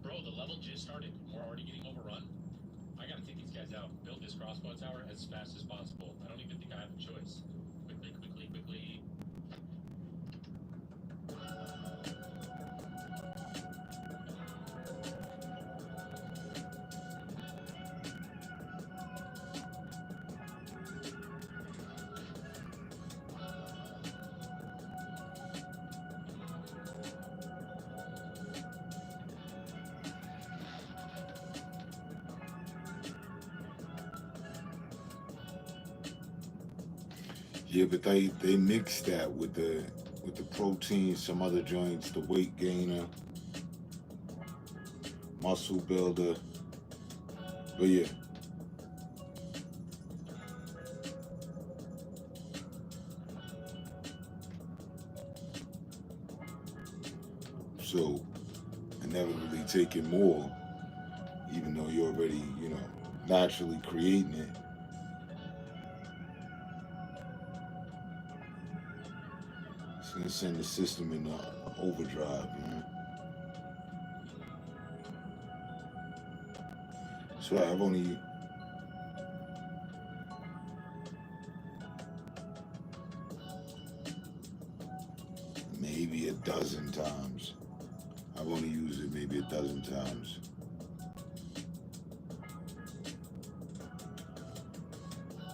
Bro, the level just started. We're already getting overrun. I gotta take these guys out. Build this crossbow tower as fast as possible. I don't even think I have a choice. Quickly, quickly, quickly. Yeah, but they mix that with the protein, some other joints, the weight gainer, muscle builder. But yeah. So I never really taking more, even though you're already, naturally creating it. It's gonna send the system in overdrive, So I've only maybe a dozen times. I've only used it maybe a dozen times.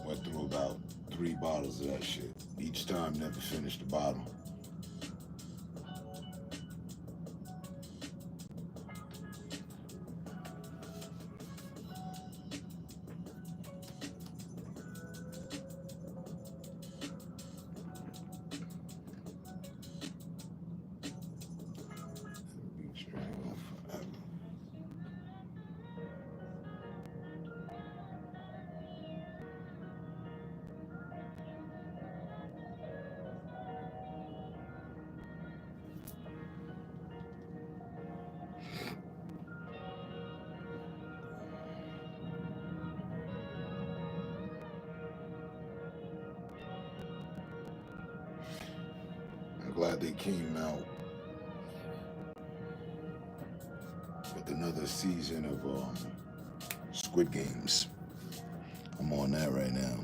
Went through about 3 bottles of that shit. Each time, never finished the bottle. God they came out with another season of Squid Games. I'm on that right now.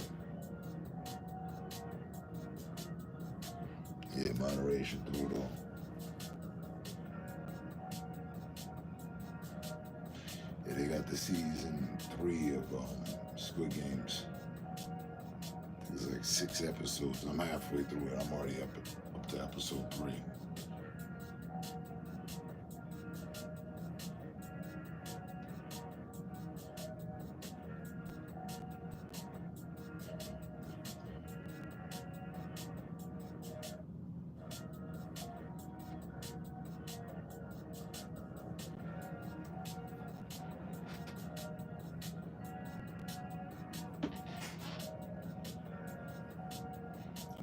Yeah, moderation through it all. Yeah, they got the season 3 of Squid Games. There's like 6 episodes. I'm halfway through it. I'm already up to episode 3.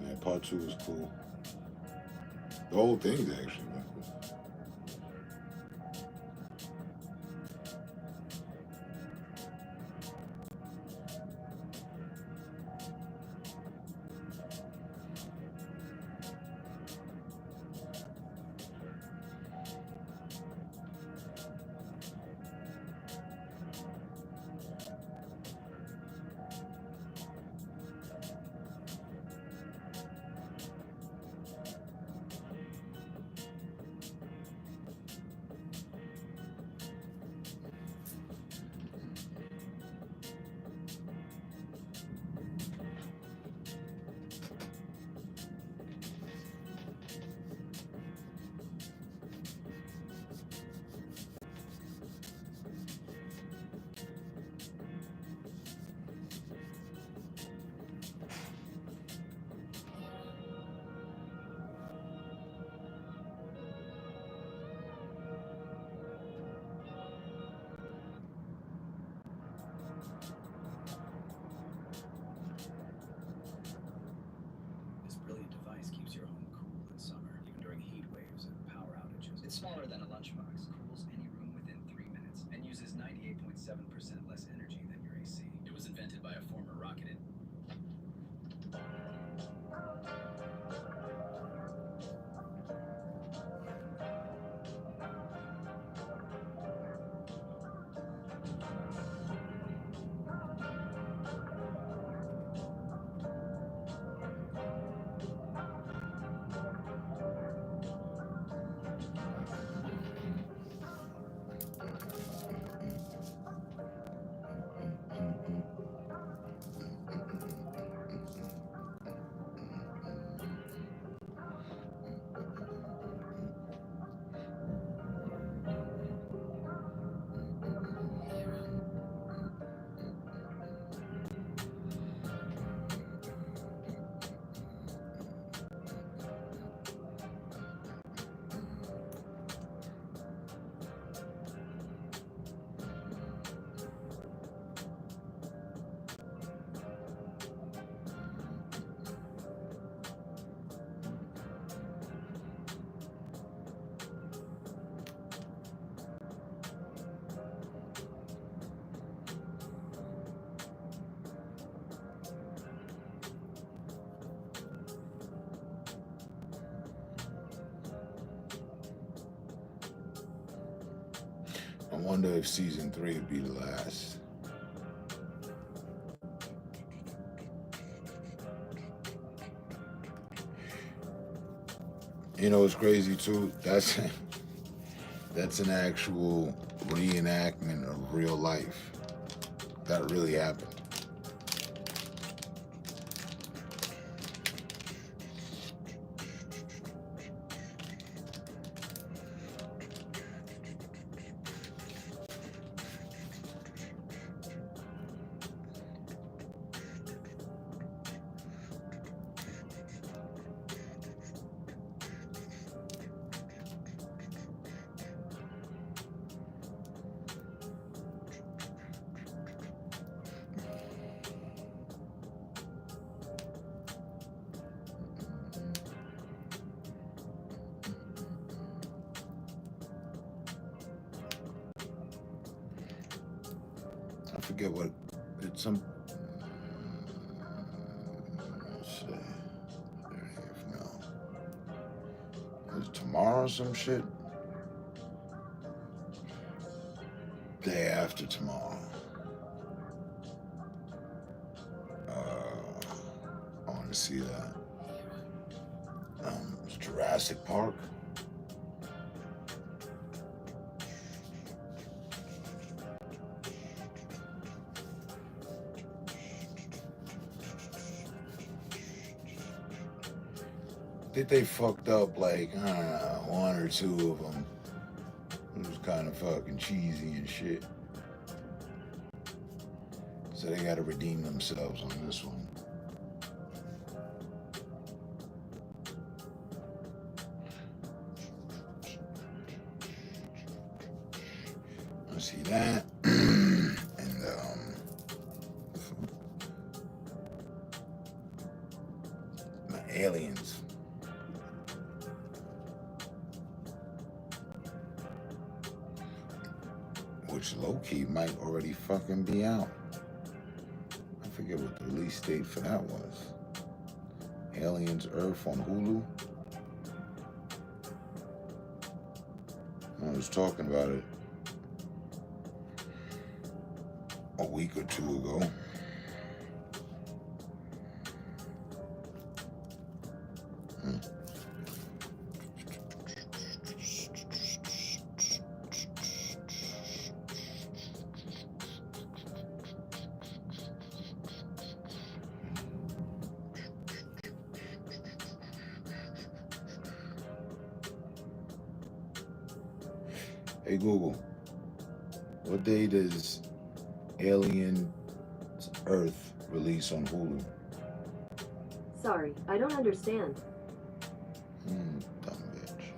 And part 2 is cool. The whole thing's actually been cool. This brilliant device keeps your home cool in summer, even during heat waves and power outages. It's smaller than a lunchbox, cools any room within 3 minutes, and uses 98.7% less energy than your AC. It was invented by a former rocket engineer. I wonder if season 3 would be the last. You know, it's crazy too. That's an actual reenactment of real life. That really happened. I forget what it's some. Let's see. There he is now. It's tomorrow or some shit. Day after tomorrow. I want to see that. Jurassic Park. I think they fucked up like, I don't know, one or two of them. It was kind of fucking cheesy and shit. So they gotta redeem themselves on this one. I see that. And my aliens. Which low-key might already fucking be out. I forget what the release date for that was. Aliens Earth on Hulu. I was talking about it a week or two ago. Hey Google, what day does Alien Earth release on Hulu? Sorry, I don't understand. Dumb bitch.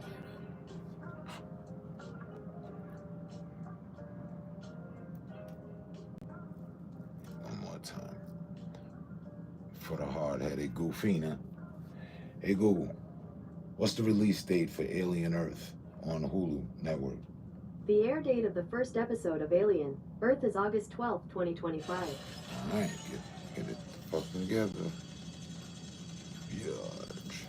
One more time. For the hard-headed Goofina. Hey Google, what's the release date for Alien Earth on Hulu network? The air date of the first episode of Alien Earth is August 12th, 2025. All right, get it fucking together. Yudge.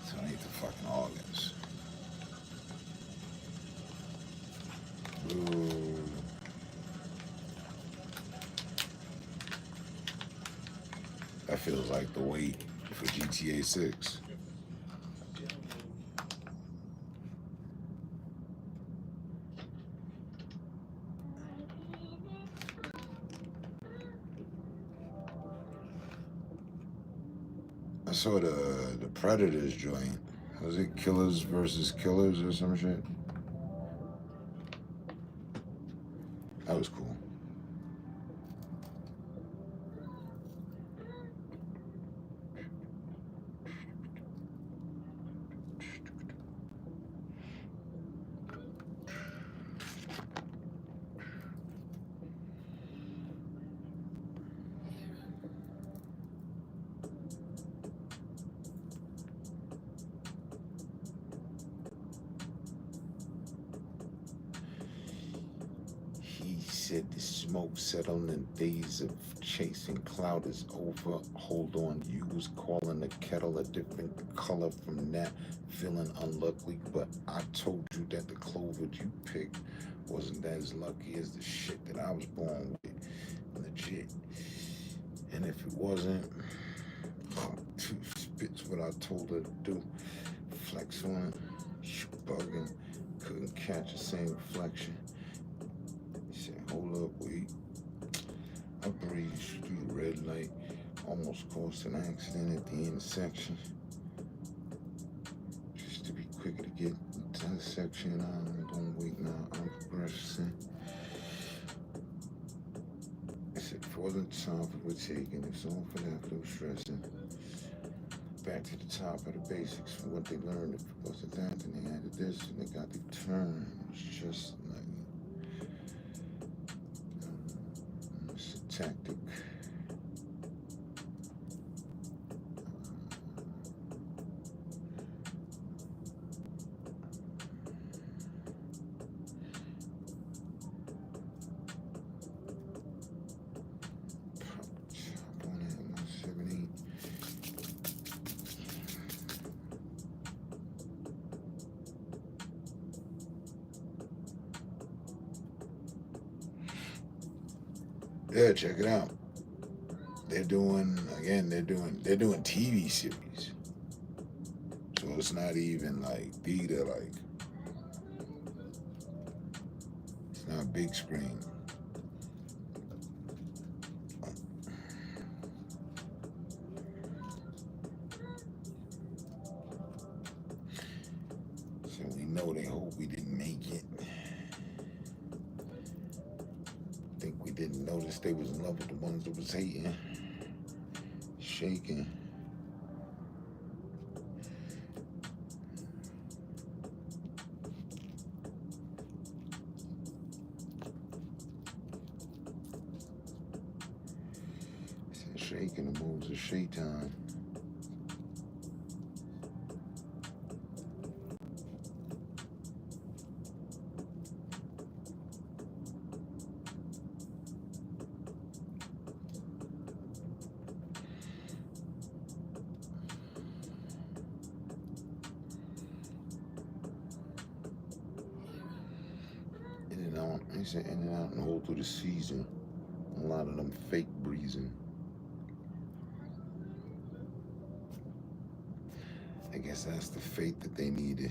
So I need to fucking August. Ooh. That feels like the wait for GTA 6. I saw the Predators joint. Was it Killers versus Killers or some shit? That was cool. He said the smoke settled and days of chasing cloud is over. Hold on, you was calling the kettle a different color from that. Feeling unlucky, but I told you that the clover you picked wasn't as lucky as the shit that I was born with. Legit. And if it wasn't, two spits what I told her to do. Flex on it, you bugging, couldn't catch the same reflection. Said, hold up, wait. I breezed through the red light, almost caused an accident at the intersection. Just to be quicker to get to the section, don't wait now, I'm progressing. I said, for the time we're taking, it's all for that, for stressing. Back to the top of the basics for what they learned. If it wasn't that, then they added this, and they got the turn. It was just like, it's a tactic. Yeah, check it out. They're doing TV series. So it's not even like theater, like it's not big screen. So we know they hope we didn't make it. I think we didn't notice they was in love with the ones that was hating, shaking. Shaking the moves of Shaitan. In and out, I said in and out and hold through the season. A lot of them fake breezing. I guess that's the faith that they needed.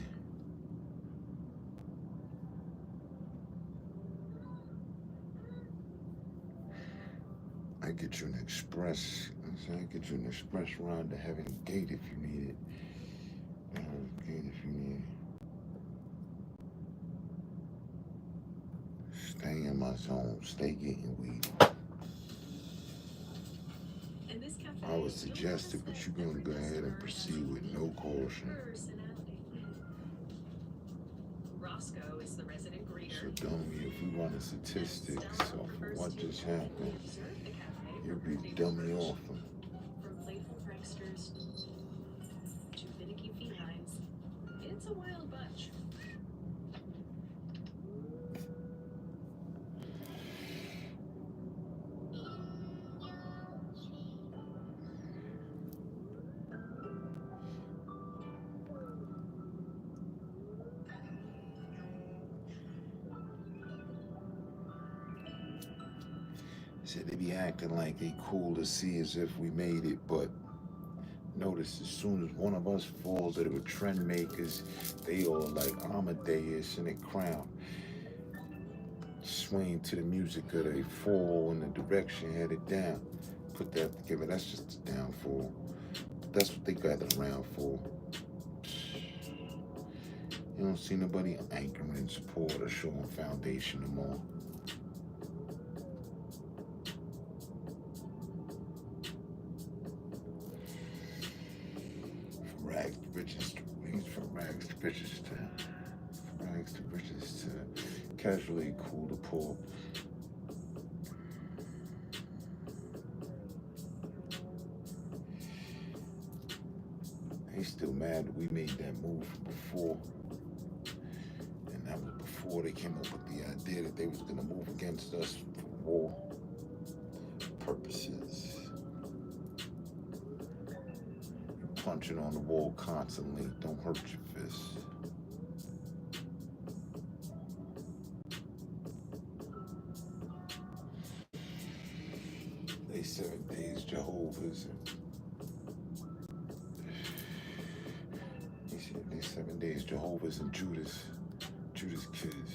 I get you an express. I get you an express ride to Heaven's Gate if you need it. Heaven's Gate if you need it. Stay in my zone. Stay getting weed. I would suggest it, but you're gonna go ahead and proceed with no caution. Roscoe is the resident greeter. So dummy, if we run the statistics of what just happened, you'll be dummy off them. From playful pranksters to finicky felines, it's a wild bunch. Said they be acting like they cool to see as if we made it, but notice as soon as one of us falls, that were trend makers, they all like Amadeus in a crown, swaying to the music of they fall in the direction headed down. Put that together, that's just a downfall. That's what they gathered around for. You don't see nobody anchoring support or showing foundation no more. Rags to riches to casually cool the poor. They still mad that we made that move before. And that was before they came up with the idea that they was gonna move against us for war purposes. You're punching on the wall constantly, don't hurt your fists. They 7 days Jehovah's. He said they 7 days Jehovah's and Judas kids.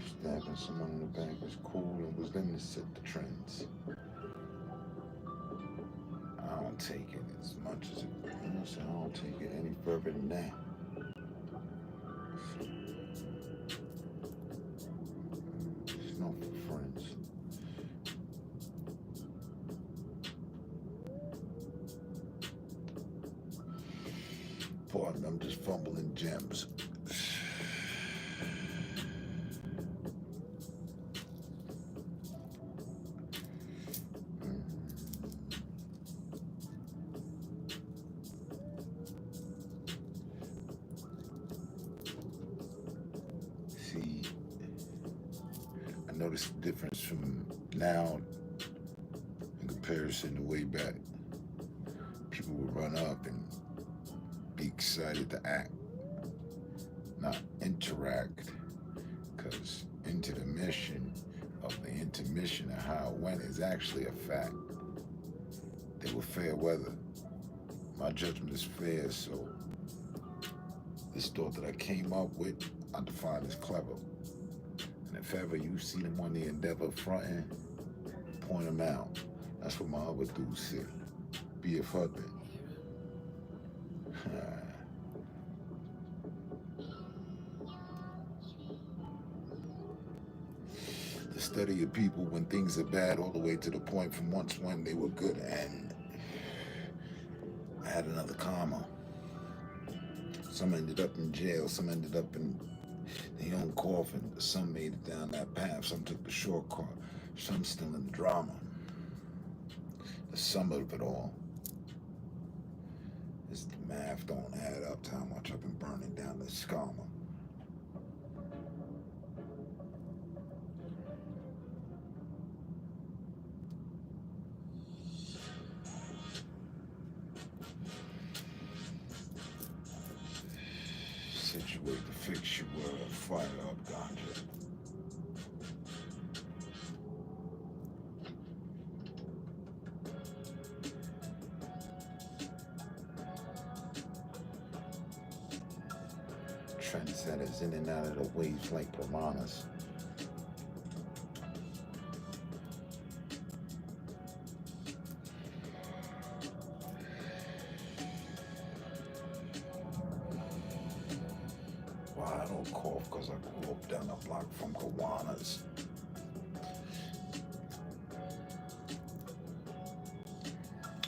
Stabbing someone in the back was cool and was them to set the trends. I don't take it as much as it, so I don't take it any further than that. It's not for friends. Pardon, I'm just fumbling gems. See, I noticed the difference from now in comparison to way back. People would run up and be excited to act, not interact, because into the mission of the intermission and how it went is actually a fact. They were fair weather. My judgment is fair, so this thought that I came up with, I define as clever. And if ever you see them on the Endeavor fronting, point them out. That's what my other dudes said. Be a fucking. The study of people when things are bad all the way to the point from once when they were good, and I had another karma. Some ended up in jail, some ended up in their own coffin, some made it down that path, some took the shortcut, some still in the drama. The sum of it all is the math don't add up to how much I've been burning down this karma. Situate to fix your world, fire up ganja. Trendsetters in and out of the waves like piranhas. Well, I don't cough because I grew up down the block from Kiwanis.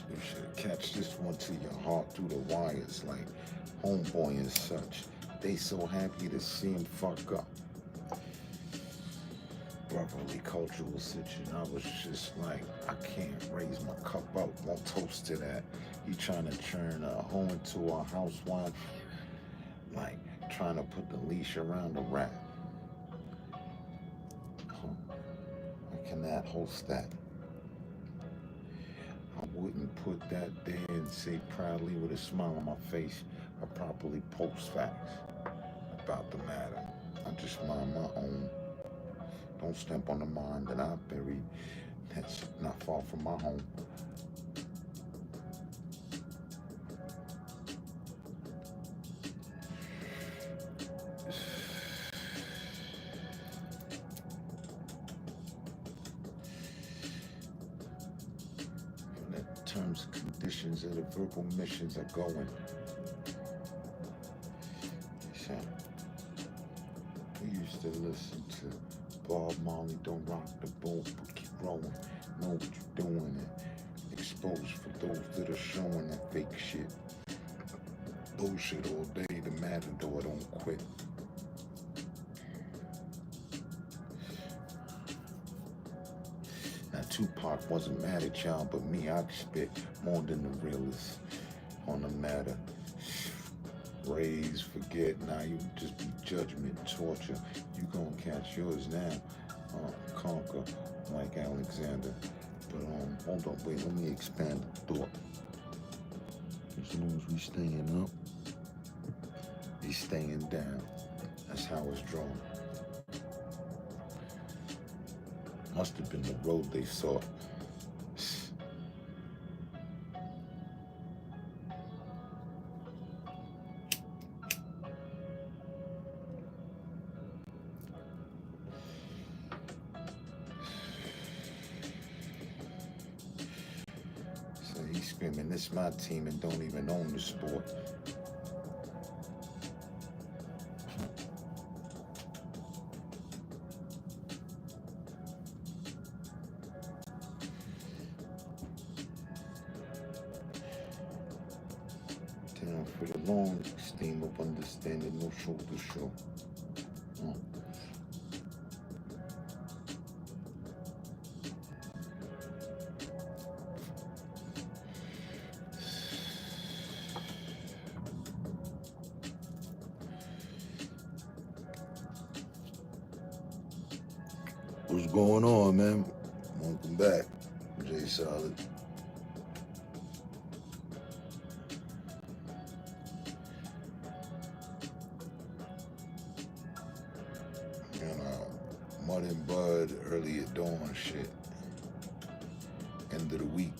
You should catch this one to your heart through the wires like homeboy and such. They so happy to see him fuck up. Brotherly cultural situation. I was just like, I can't raise my cup up, won't toast to that. He trying to turn a hoe into a housewife. Like, trying to put the leash around a rat. I cannot host that. I wouldn't put that there and say proudly with a smile on my face. I properly post facts about the matter. I just mind my own. Don't stamp on the mind that I buried. That's not far from my home. The terms and conditions of the verbal missions are going. We used to listen to Bob Marley, don't rock the boat, but keep rolling. Know what you're doing and expose for those that are showing that fake shit. Bullshit all day, the matador don't quit. Now Tupac wasn't mad at y'all, but me, I spit more than the realest on the matter. Raise, forget, now you just be judgment, torture. You gonna catch yours now. Conquer like Alexander. But hold on, wait, let me expand the thought. As long as we staying up, he's staying down. That's how it's drawn. Must have been the road they sought. So he's screaming, this my team and don't even own the sport. Down for the long steam of understanding, no shoulder show. What's going on, man? Welcome back, Jay Solid. And Mud and Bud, early at dawn shit. End of the week.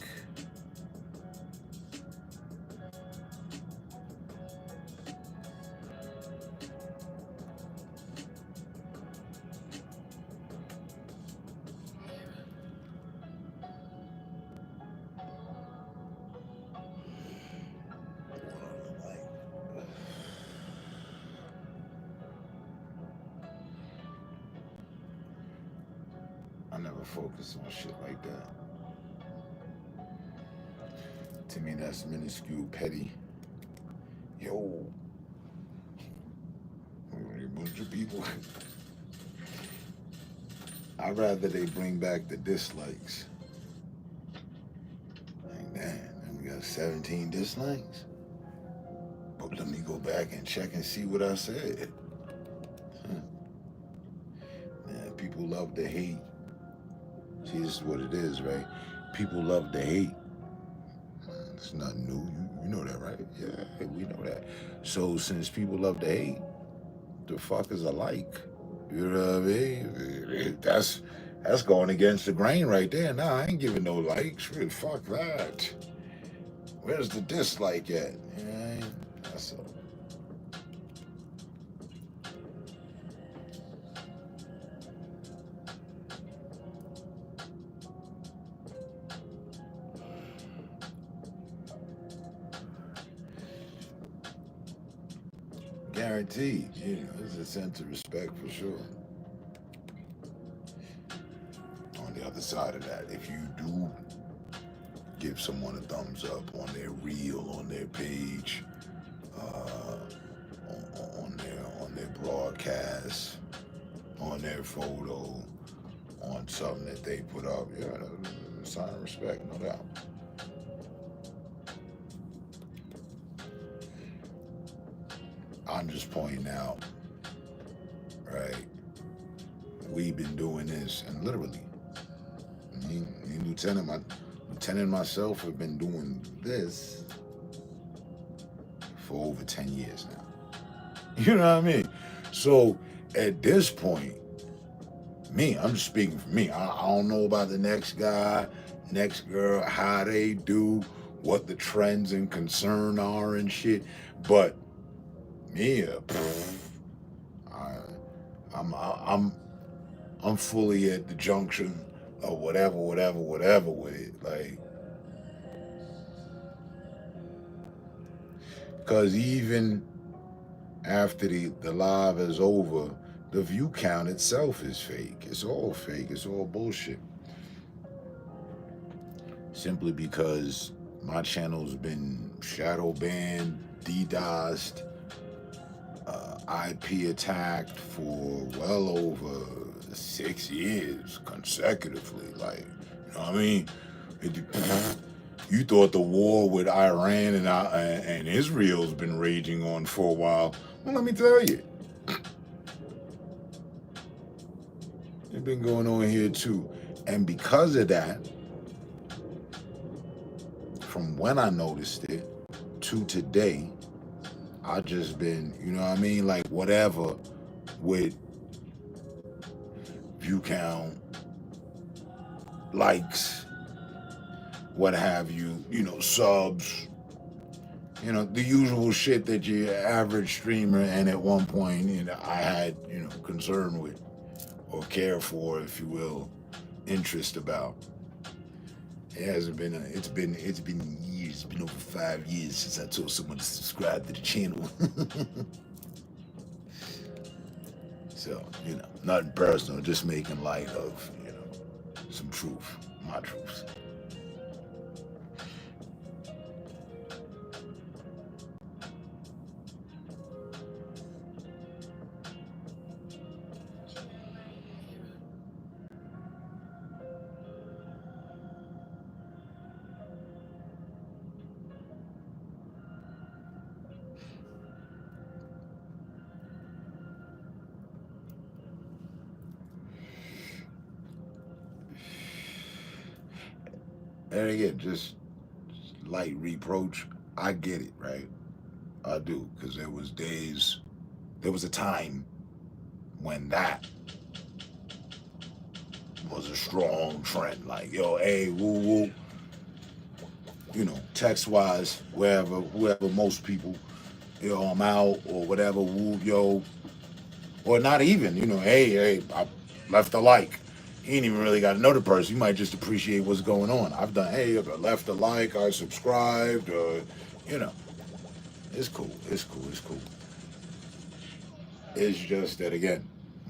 I never focus on shit like that. To me, that's minuscule, petty. Yo, a bunch of people. I'd rather they bring back the dislikes. Like, damn, we got 17 dislikes. But let me go back and check and see what I said. Man, people love to hate. See, this is what it is, right? People love to hate. It's not new. You know that, right? Yeah, we know that. So since people love to hate, the fuck is a like? You know what I mean? That's going against the grain right there. Nah, I ain't giving no likes. Really, fuck that. Where's the dislike at? Yeah, that's all. Guaranteed, there's a sense of respect for sure. On the other side of that, if you do give someone a thumbs up on their reel, on their page, on their broadcast, on their photo, on something that they put up, yeah, a sign of respect, no doubt. I'm just pointing out, right? We've been doing this, and literally, me and Lieutenant and myself have been doing this for over 10 years now. You know what I mean? So at this point, I'm just speaking for me. I don't know about the next guy, next girl, how they do, what the trends and concern are and shit. But me, I'm fully at the junction of whatever with it. Like, because even after the live is over, the view count itself is fake. It's all fake. It's all bullshit. Simply because my channel's been shadow banned, DDoSed, IP attacked for well over 6 years consecutively. Like, you know what I mean? You thought the war with Iran and Israel's been raging on for a while. Well, let me tell you. It's been going on here too. And because of that, from when I noticed it to today, I just been, you know what I mean? Like, whatever with view count, likes, what have you, subs, the usual shit that your average streamer, and at one point, I had, concern with or care for, if you will, interest about. It hasn't been, it's been years, it's been over 5 years since I told someone to subscribe to the channel. So, nothing personal, just making light of, some truth, my truth. And again, just light reproach. I get it, right? I do, because there was a time when that was a strong trend. Like, yo, hey, woo woo. You know, text wise, wherever most people, yo, I'm out or whatever, woo, yo, or not even, you know, hey, I left a like. You ain't even really got to know the person. You might just appreciate what's going on. I've done, hey, I left a like, I subscribed, you know, it's cool, it's cool, it's cool. It's just that again,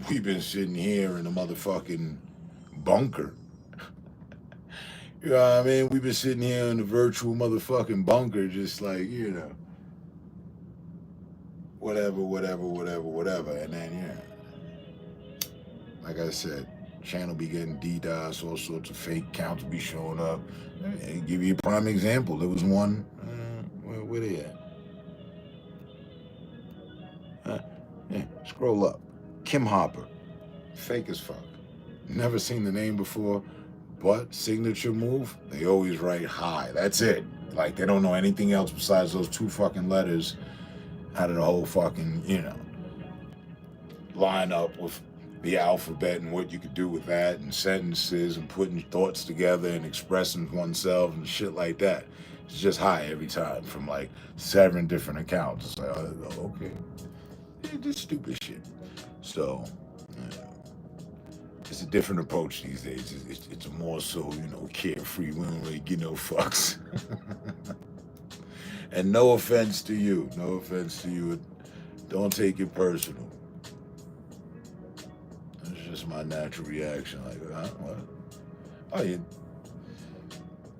we've been sitting here in a motherfucking bunker. You know what I mean? We've been sitting here in the virtual motherfucking bunker, just like, you know, whatever. And then, yeah, like I said, channel be getting DDoS, all sorts of fake accounts be showing up. And give you a prime example. There was one, where they at? Yeah, scroll up. Kim Hopper. Fake as fuck. Never seen the name before, but signature move, they always write hi. That's it. Like, they don't know anything else besides those 2 fucking letters out of the whole fucking, you know, line up with the alphabet and what you could do with that and sentences and putting thoughts together and expressing oneself and shit like that. It's just hi every time from like 7 different accounts. It's like, oh, okay. Yeah, just stupid shit. So, it's a different approach these days. It's more so, you know, carefree. We don't really give no fucks. And no offense to you. No offense to you. Don't take it personal. It's just my natural reaction. Like, what? Oh, yeah.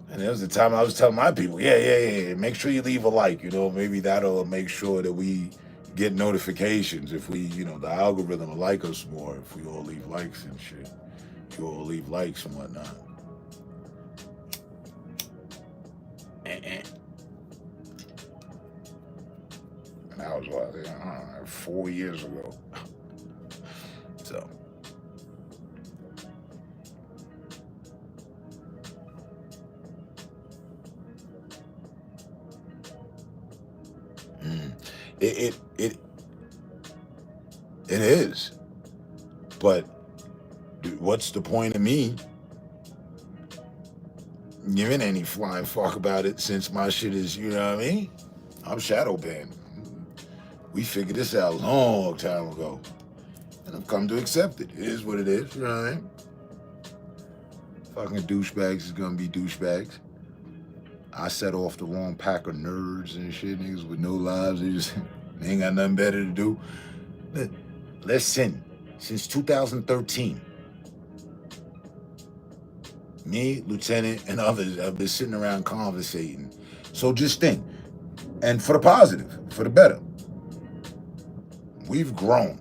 And there was the time I was telling my people, yeah. Make sure you leave a like. You know, maybe that'll make sure that we get notifications if we, you know, the algorithm will like us more if we all leave likes and shit. You all leave likes and whatnot. And that was what, I don't know, 4 years ago. So. It is. But what's the point of me giving any flying fuck about it since my shit is, you know what I mean? I'm shadow banned. We figured this out a long time ago. And I've come to accept it. It is what it is, you know what I mean? Fucking douchebags is gonna be douchebags. I set off the wrong pack of nerds and shit, niggas with no lives. They ain't got nothing better to do. Listen, since 2013, me, Lieutenant, and others have been sitting around conversating. So just think, and for the positive, for the better, we've grown.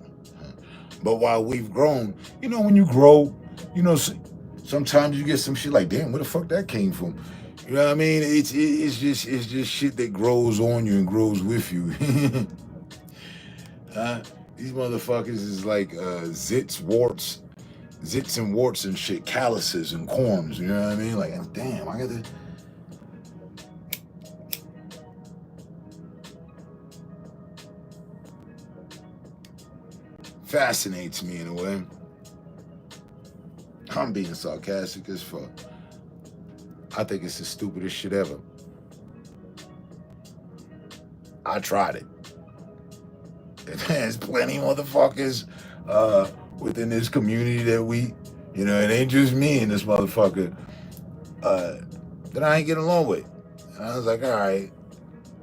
But while we've grown, you know, when you grow, you know, sometimes you get some shit like, damn, where the fuck that came from? You know what I mean? It's just shit that grows on you and grows with you. These motherfuckers is like zits and warts and shit, calluses and corns. You know what I mean? Like, damn, I got to. Fascinates me in a way. I'm being sarcastic as fuck. I think it's the stupidest shit ever. I tried it. There's plenty of motherfuckers within this community that we, you know, it ain't just me and this motherfucker that I ain't getting along with. And I was like, all right,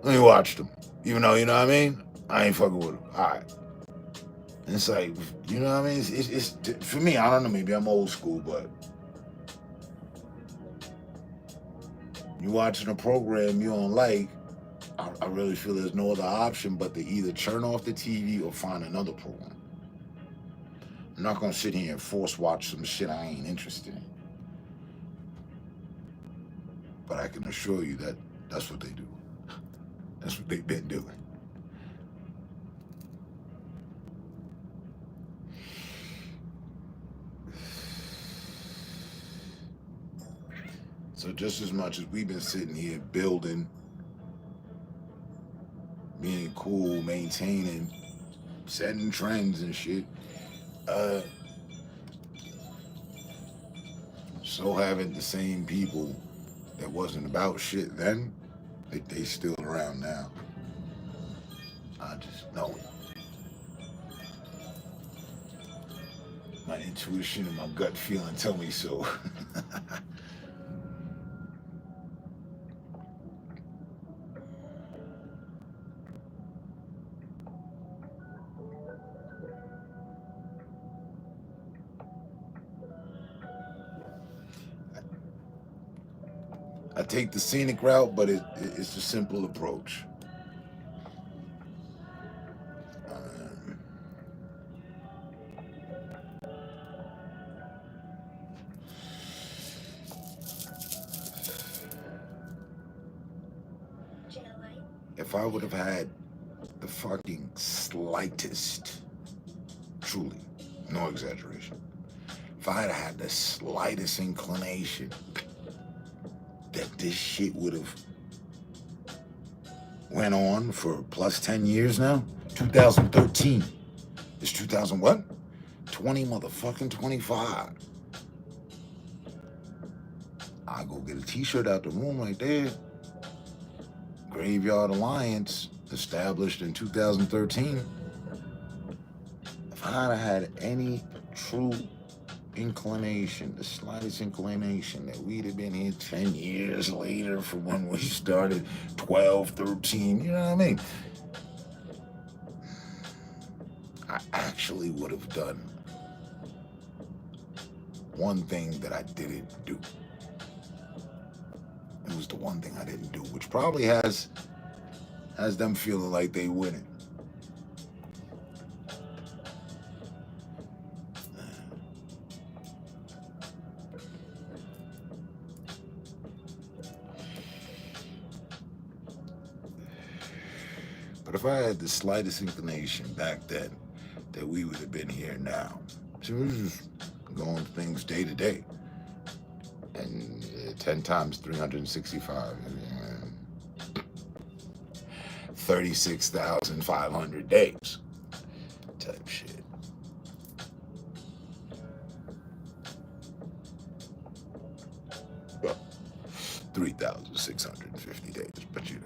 let me watch them. Even though, you know what I mean? I ain't fucking with them. All right. And it's like, you know what I mean? It's for me, I don't know, maybe I'm old school, but you watching a program you don't like, I really feel there's no other option but to either turn off the TV or find another program. I'm not gonna sit here and force watch some shit I ain't interested in. But I can assure you that that's what they do. That's what they've been doing. So just as much as we've been sitting here building, being cool, maintaining, setting trends and shit, So having the same people that wasn't about shit then, they still around now. I just know it. My intuition and my gut feeling tell me so. I take the scenic route, but it's a simple approach. If I would have had the fucking slightest, truly, no exaggeration, if I had had the slightest inclination that this shit would have went on for plus 10 years now, 2013, it's 2000 what? 20 motherfucking 25. I go get a t-shirt out the room right there. Graveyard Alliance, established in 2013. If I'd have had any true inclination, the slightest inclination that we'd have been here 10 years later from when we started, 12, 13, you know what I mean? I actually would have done one thing that I didn't do. It was the one thing I didn't do, which probably has them feeling like they winning. But if I had the slightest inclination back then that we would have been here now, so we're just going things day to day. And 10 times 365, 36,500 days type shit. Well, 3,650 days, but you know.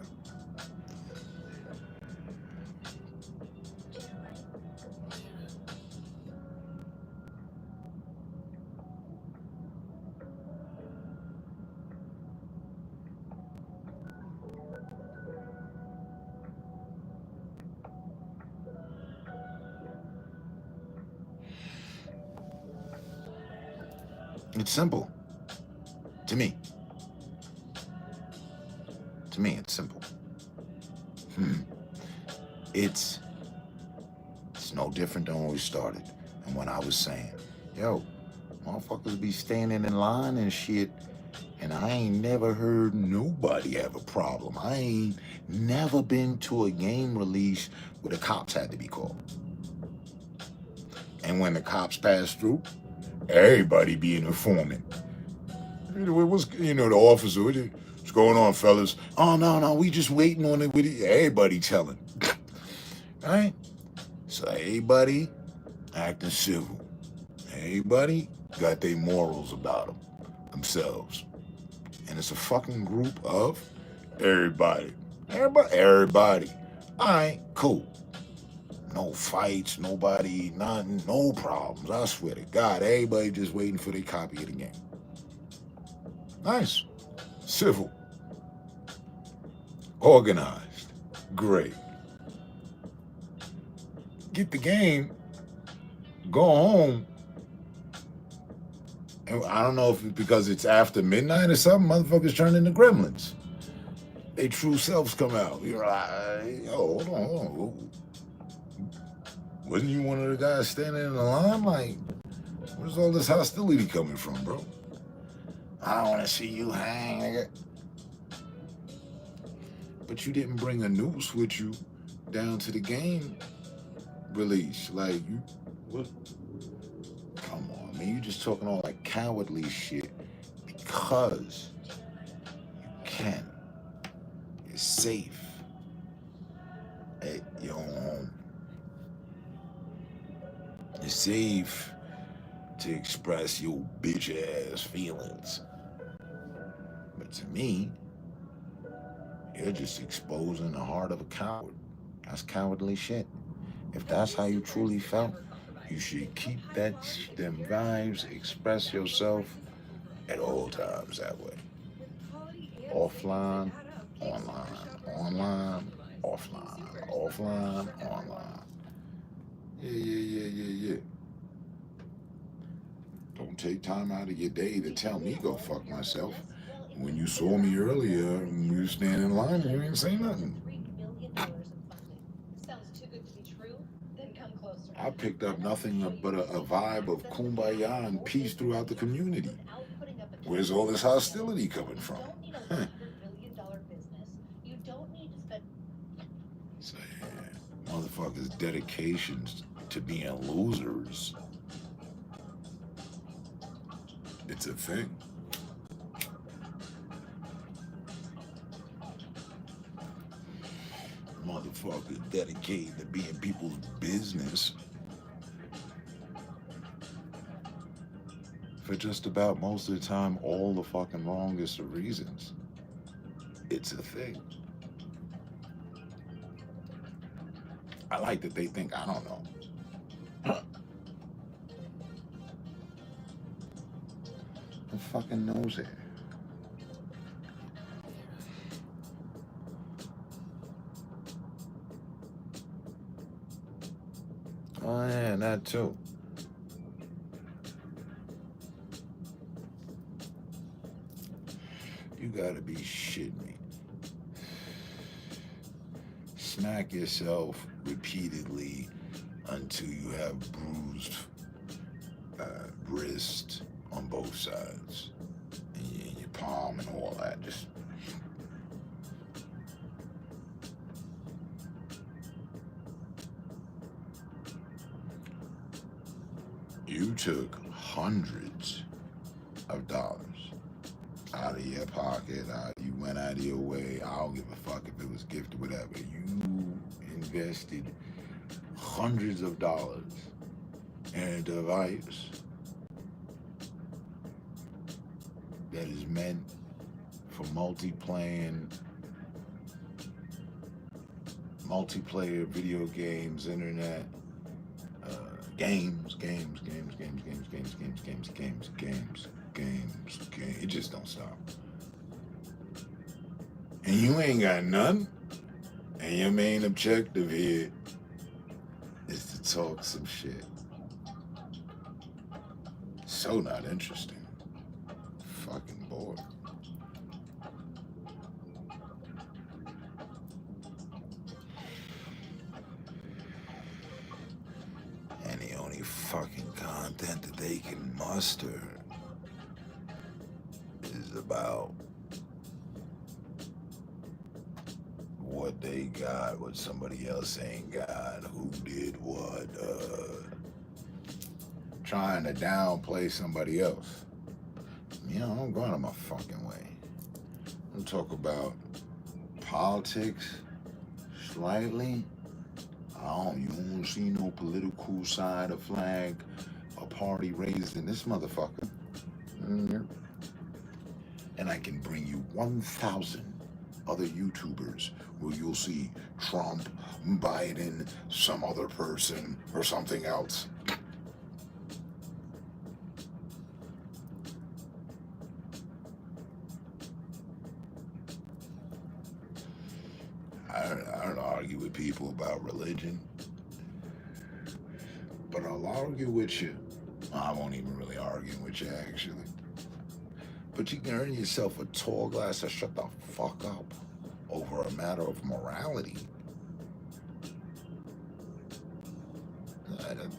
It's simple. To me. To me, it's simple. It's no different than when we started. And when I was saying, yo, motherfuckers be standing in line and shit, and I ain't never heard nobody have a problem. I ain't never been to a game release where the cops had to be called. And when the cops passed through, everybody be an informant. What's, the officer, what's going on, fellas? Oh, no, we just waiting on it with it. Everybody telling. Right? So everybody acting civil. Everybody got their morals about them, themselves. And it's a fucking group of everybody. Everybody. All right, cool. No fights, nobody, nothing, no problems. I swear to God, everybody just waiting for their copy of the game. Nice. Civil. Organized. Great. Get the game. Go home. And I don't know if it's because it's after midnight or something, motherfuckers turn into gremlins. They true selves come out. You're like, yo, hold on. Wasn't you one of the guys standing in the line? Like, where's all this hostility coming from, bro? I don't want to see you hang, nigga. But you didn't bring a noose with you down to the game release. Like, you, what? Come on, man. You just talking all like cowardly shit because you can. You're safe at your own home. You're safe to express your bitch ass feelings. But to me, you're just exposing the heart of a coward. That's cowardly shit. If that's how you truly felt, you should keep them vibes, express yourself at all times that way. Offline, online, online, offline, offline, online. Yeah. Don't take time out of your day to tell me go fuck myself. When you saw me earlier, and you stand in line, you didn't say nothing. I picked up nothing but a vibe of kumbaya and peace throughout the community. Where's all this hostility coming from? So yeah, motherfuckers' dedications to being losers. It's a thing. Motherfuckers dedicated to being people's business for just about most of the time all the fucking wrongest of reasons. It's a thing. I like that they think I don't know. Who fucking knows it? Oh yeah, that too. You gotta be shitting me. Smack yourself repeatedly until you have bruised wrist on both sides. And your palm and all that. Just you took hundreds of dollars out of your pocket. You went out of your way. I don't give a fuck if it was gift or whatever. You invested hundreds of dollars in a device that is meant for multiplayer video games, internet, games. It just don't stop. And you ain't got none. And your main objective here is to talk some shit. So not interesting. Fucking bored. And the only fucking content that they can muster is about what they got, what somebody else ain't got, who did what, trying to downplay somebody else. You know, I'm going on my fucking way. I'm talk about politics slightly. You don't see no political side of flag or party raised in this motherfucker. Mm-hmm. And I can bring you 1,000 other YouTubers where you'll see Trump, Biden, some other person, or something else. I don't argue with people about religion, but I'll argue with you. I won't even really argue with you, actually. But you can earn yourself a tall glass of shut the fuck up over a matter of morality.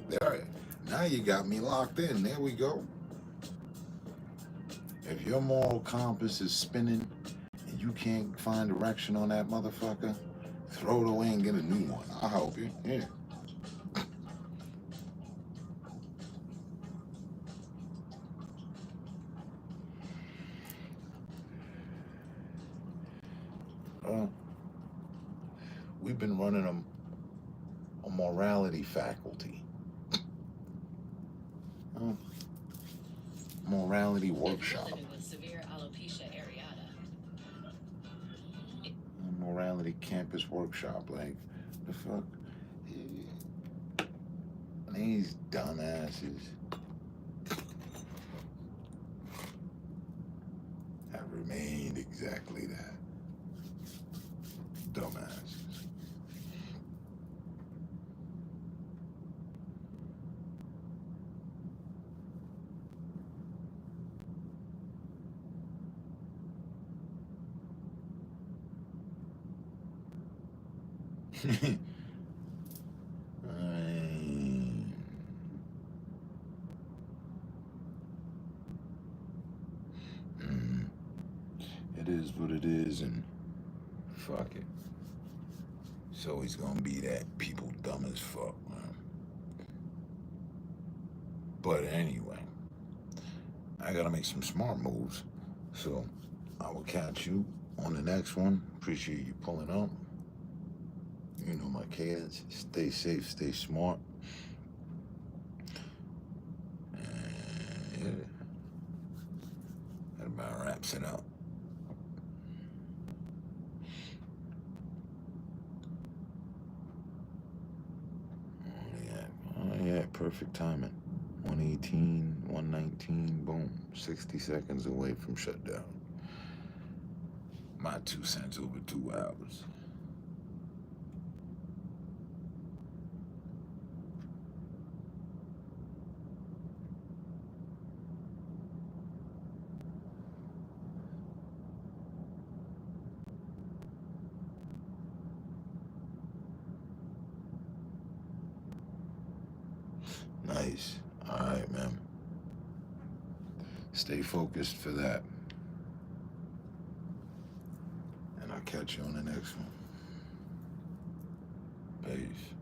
There, now you got me locked in. There we go. If your moral compass is spinning and you can't find direction on that motherfucker, throw it away and get a new one. I'll help you. Yeah. We've been running a morality faculty. Morality workshop. With severe alopecia areata. Morality campus workshop. Like, the fuck? These dumbasses have remained exactly that. Dumbasses. It is what it is, and fuck it. It's always gonna be that. People dumb as fuck, man. But anyway, I gotta make some smart moves. So I will catch you on the next one. Appreciate you pulling up. You know my kids. Stay safe, stay smart. And yeah, that about wraps it up. Oh yeah, perfect timing. 118, 119, boom. 60 seconds away from shutdown. My 2 cents over 2 hours. Nice. All right, man. Stay focused for that. And I'll catch you on the next one. Peace.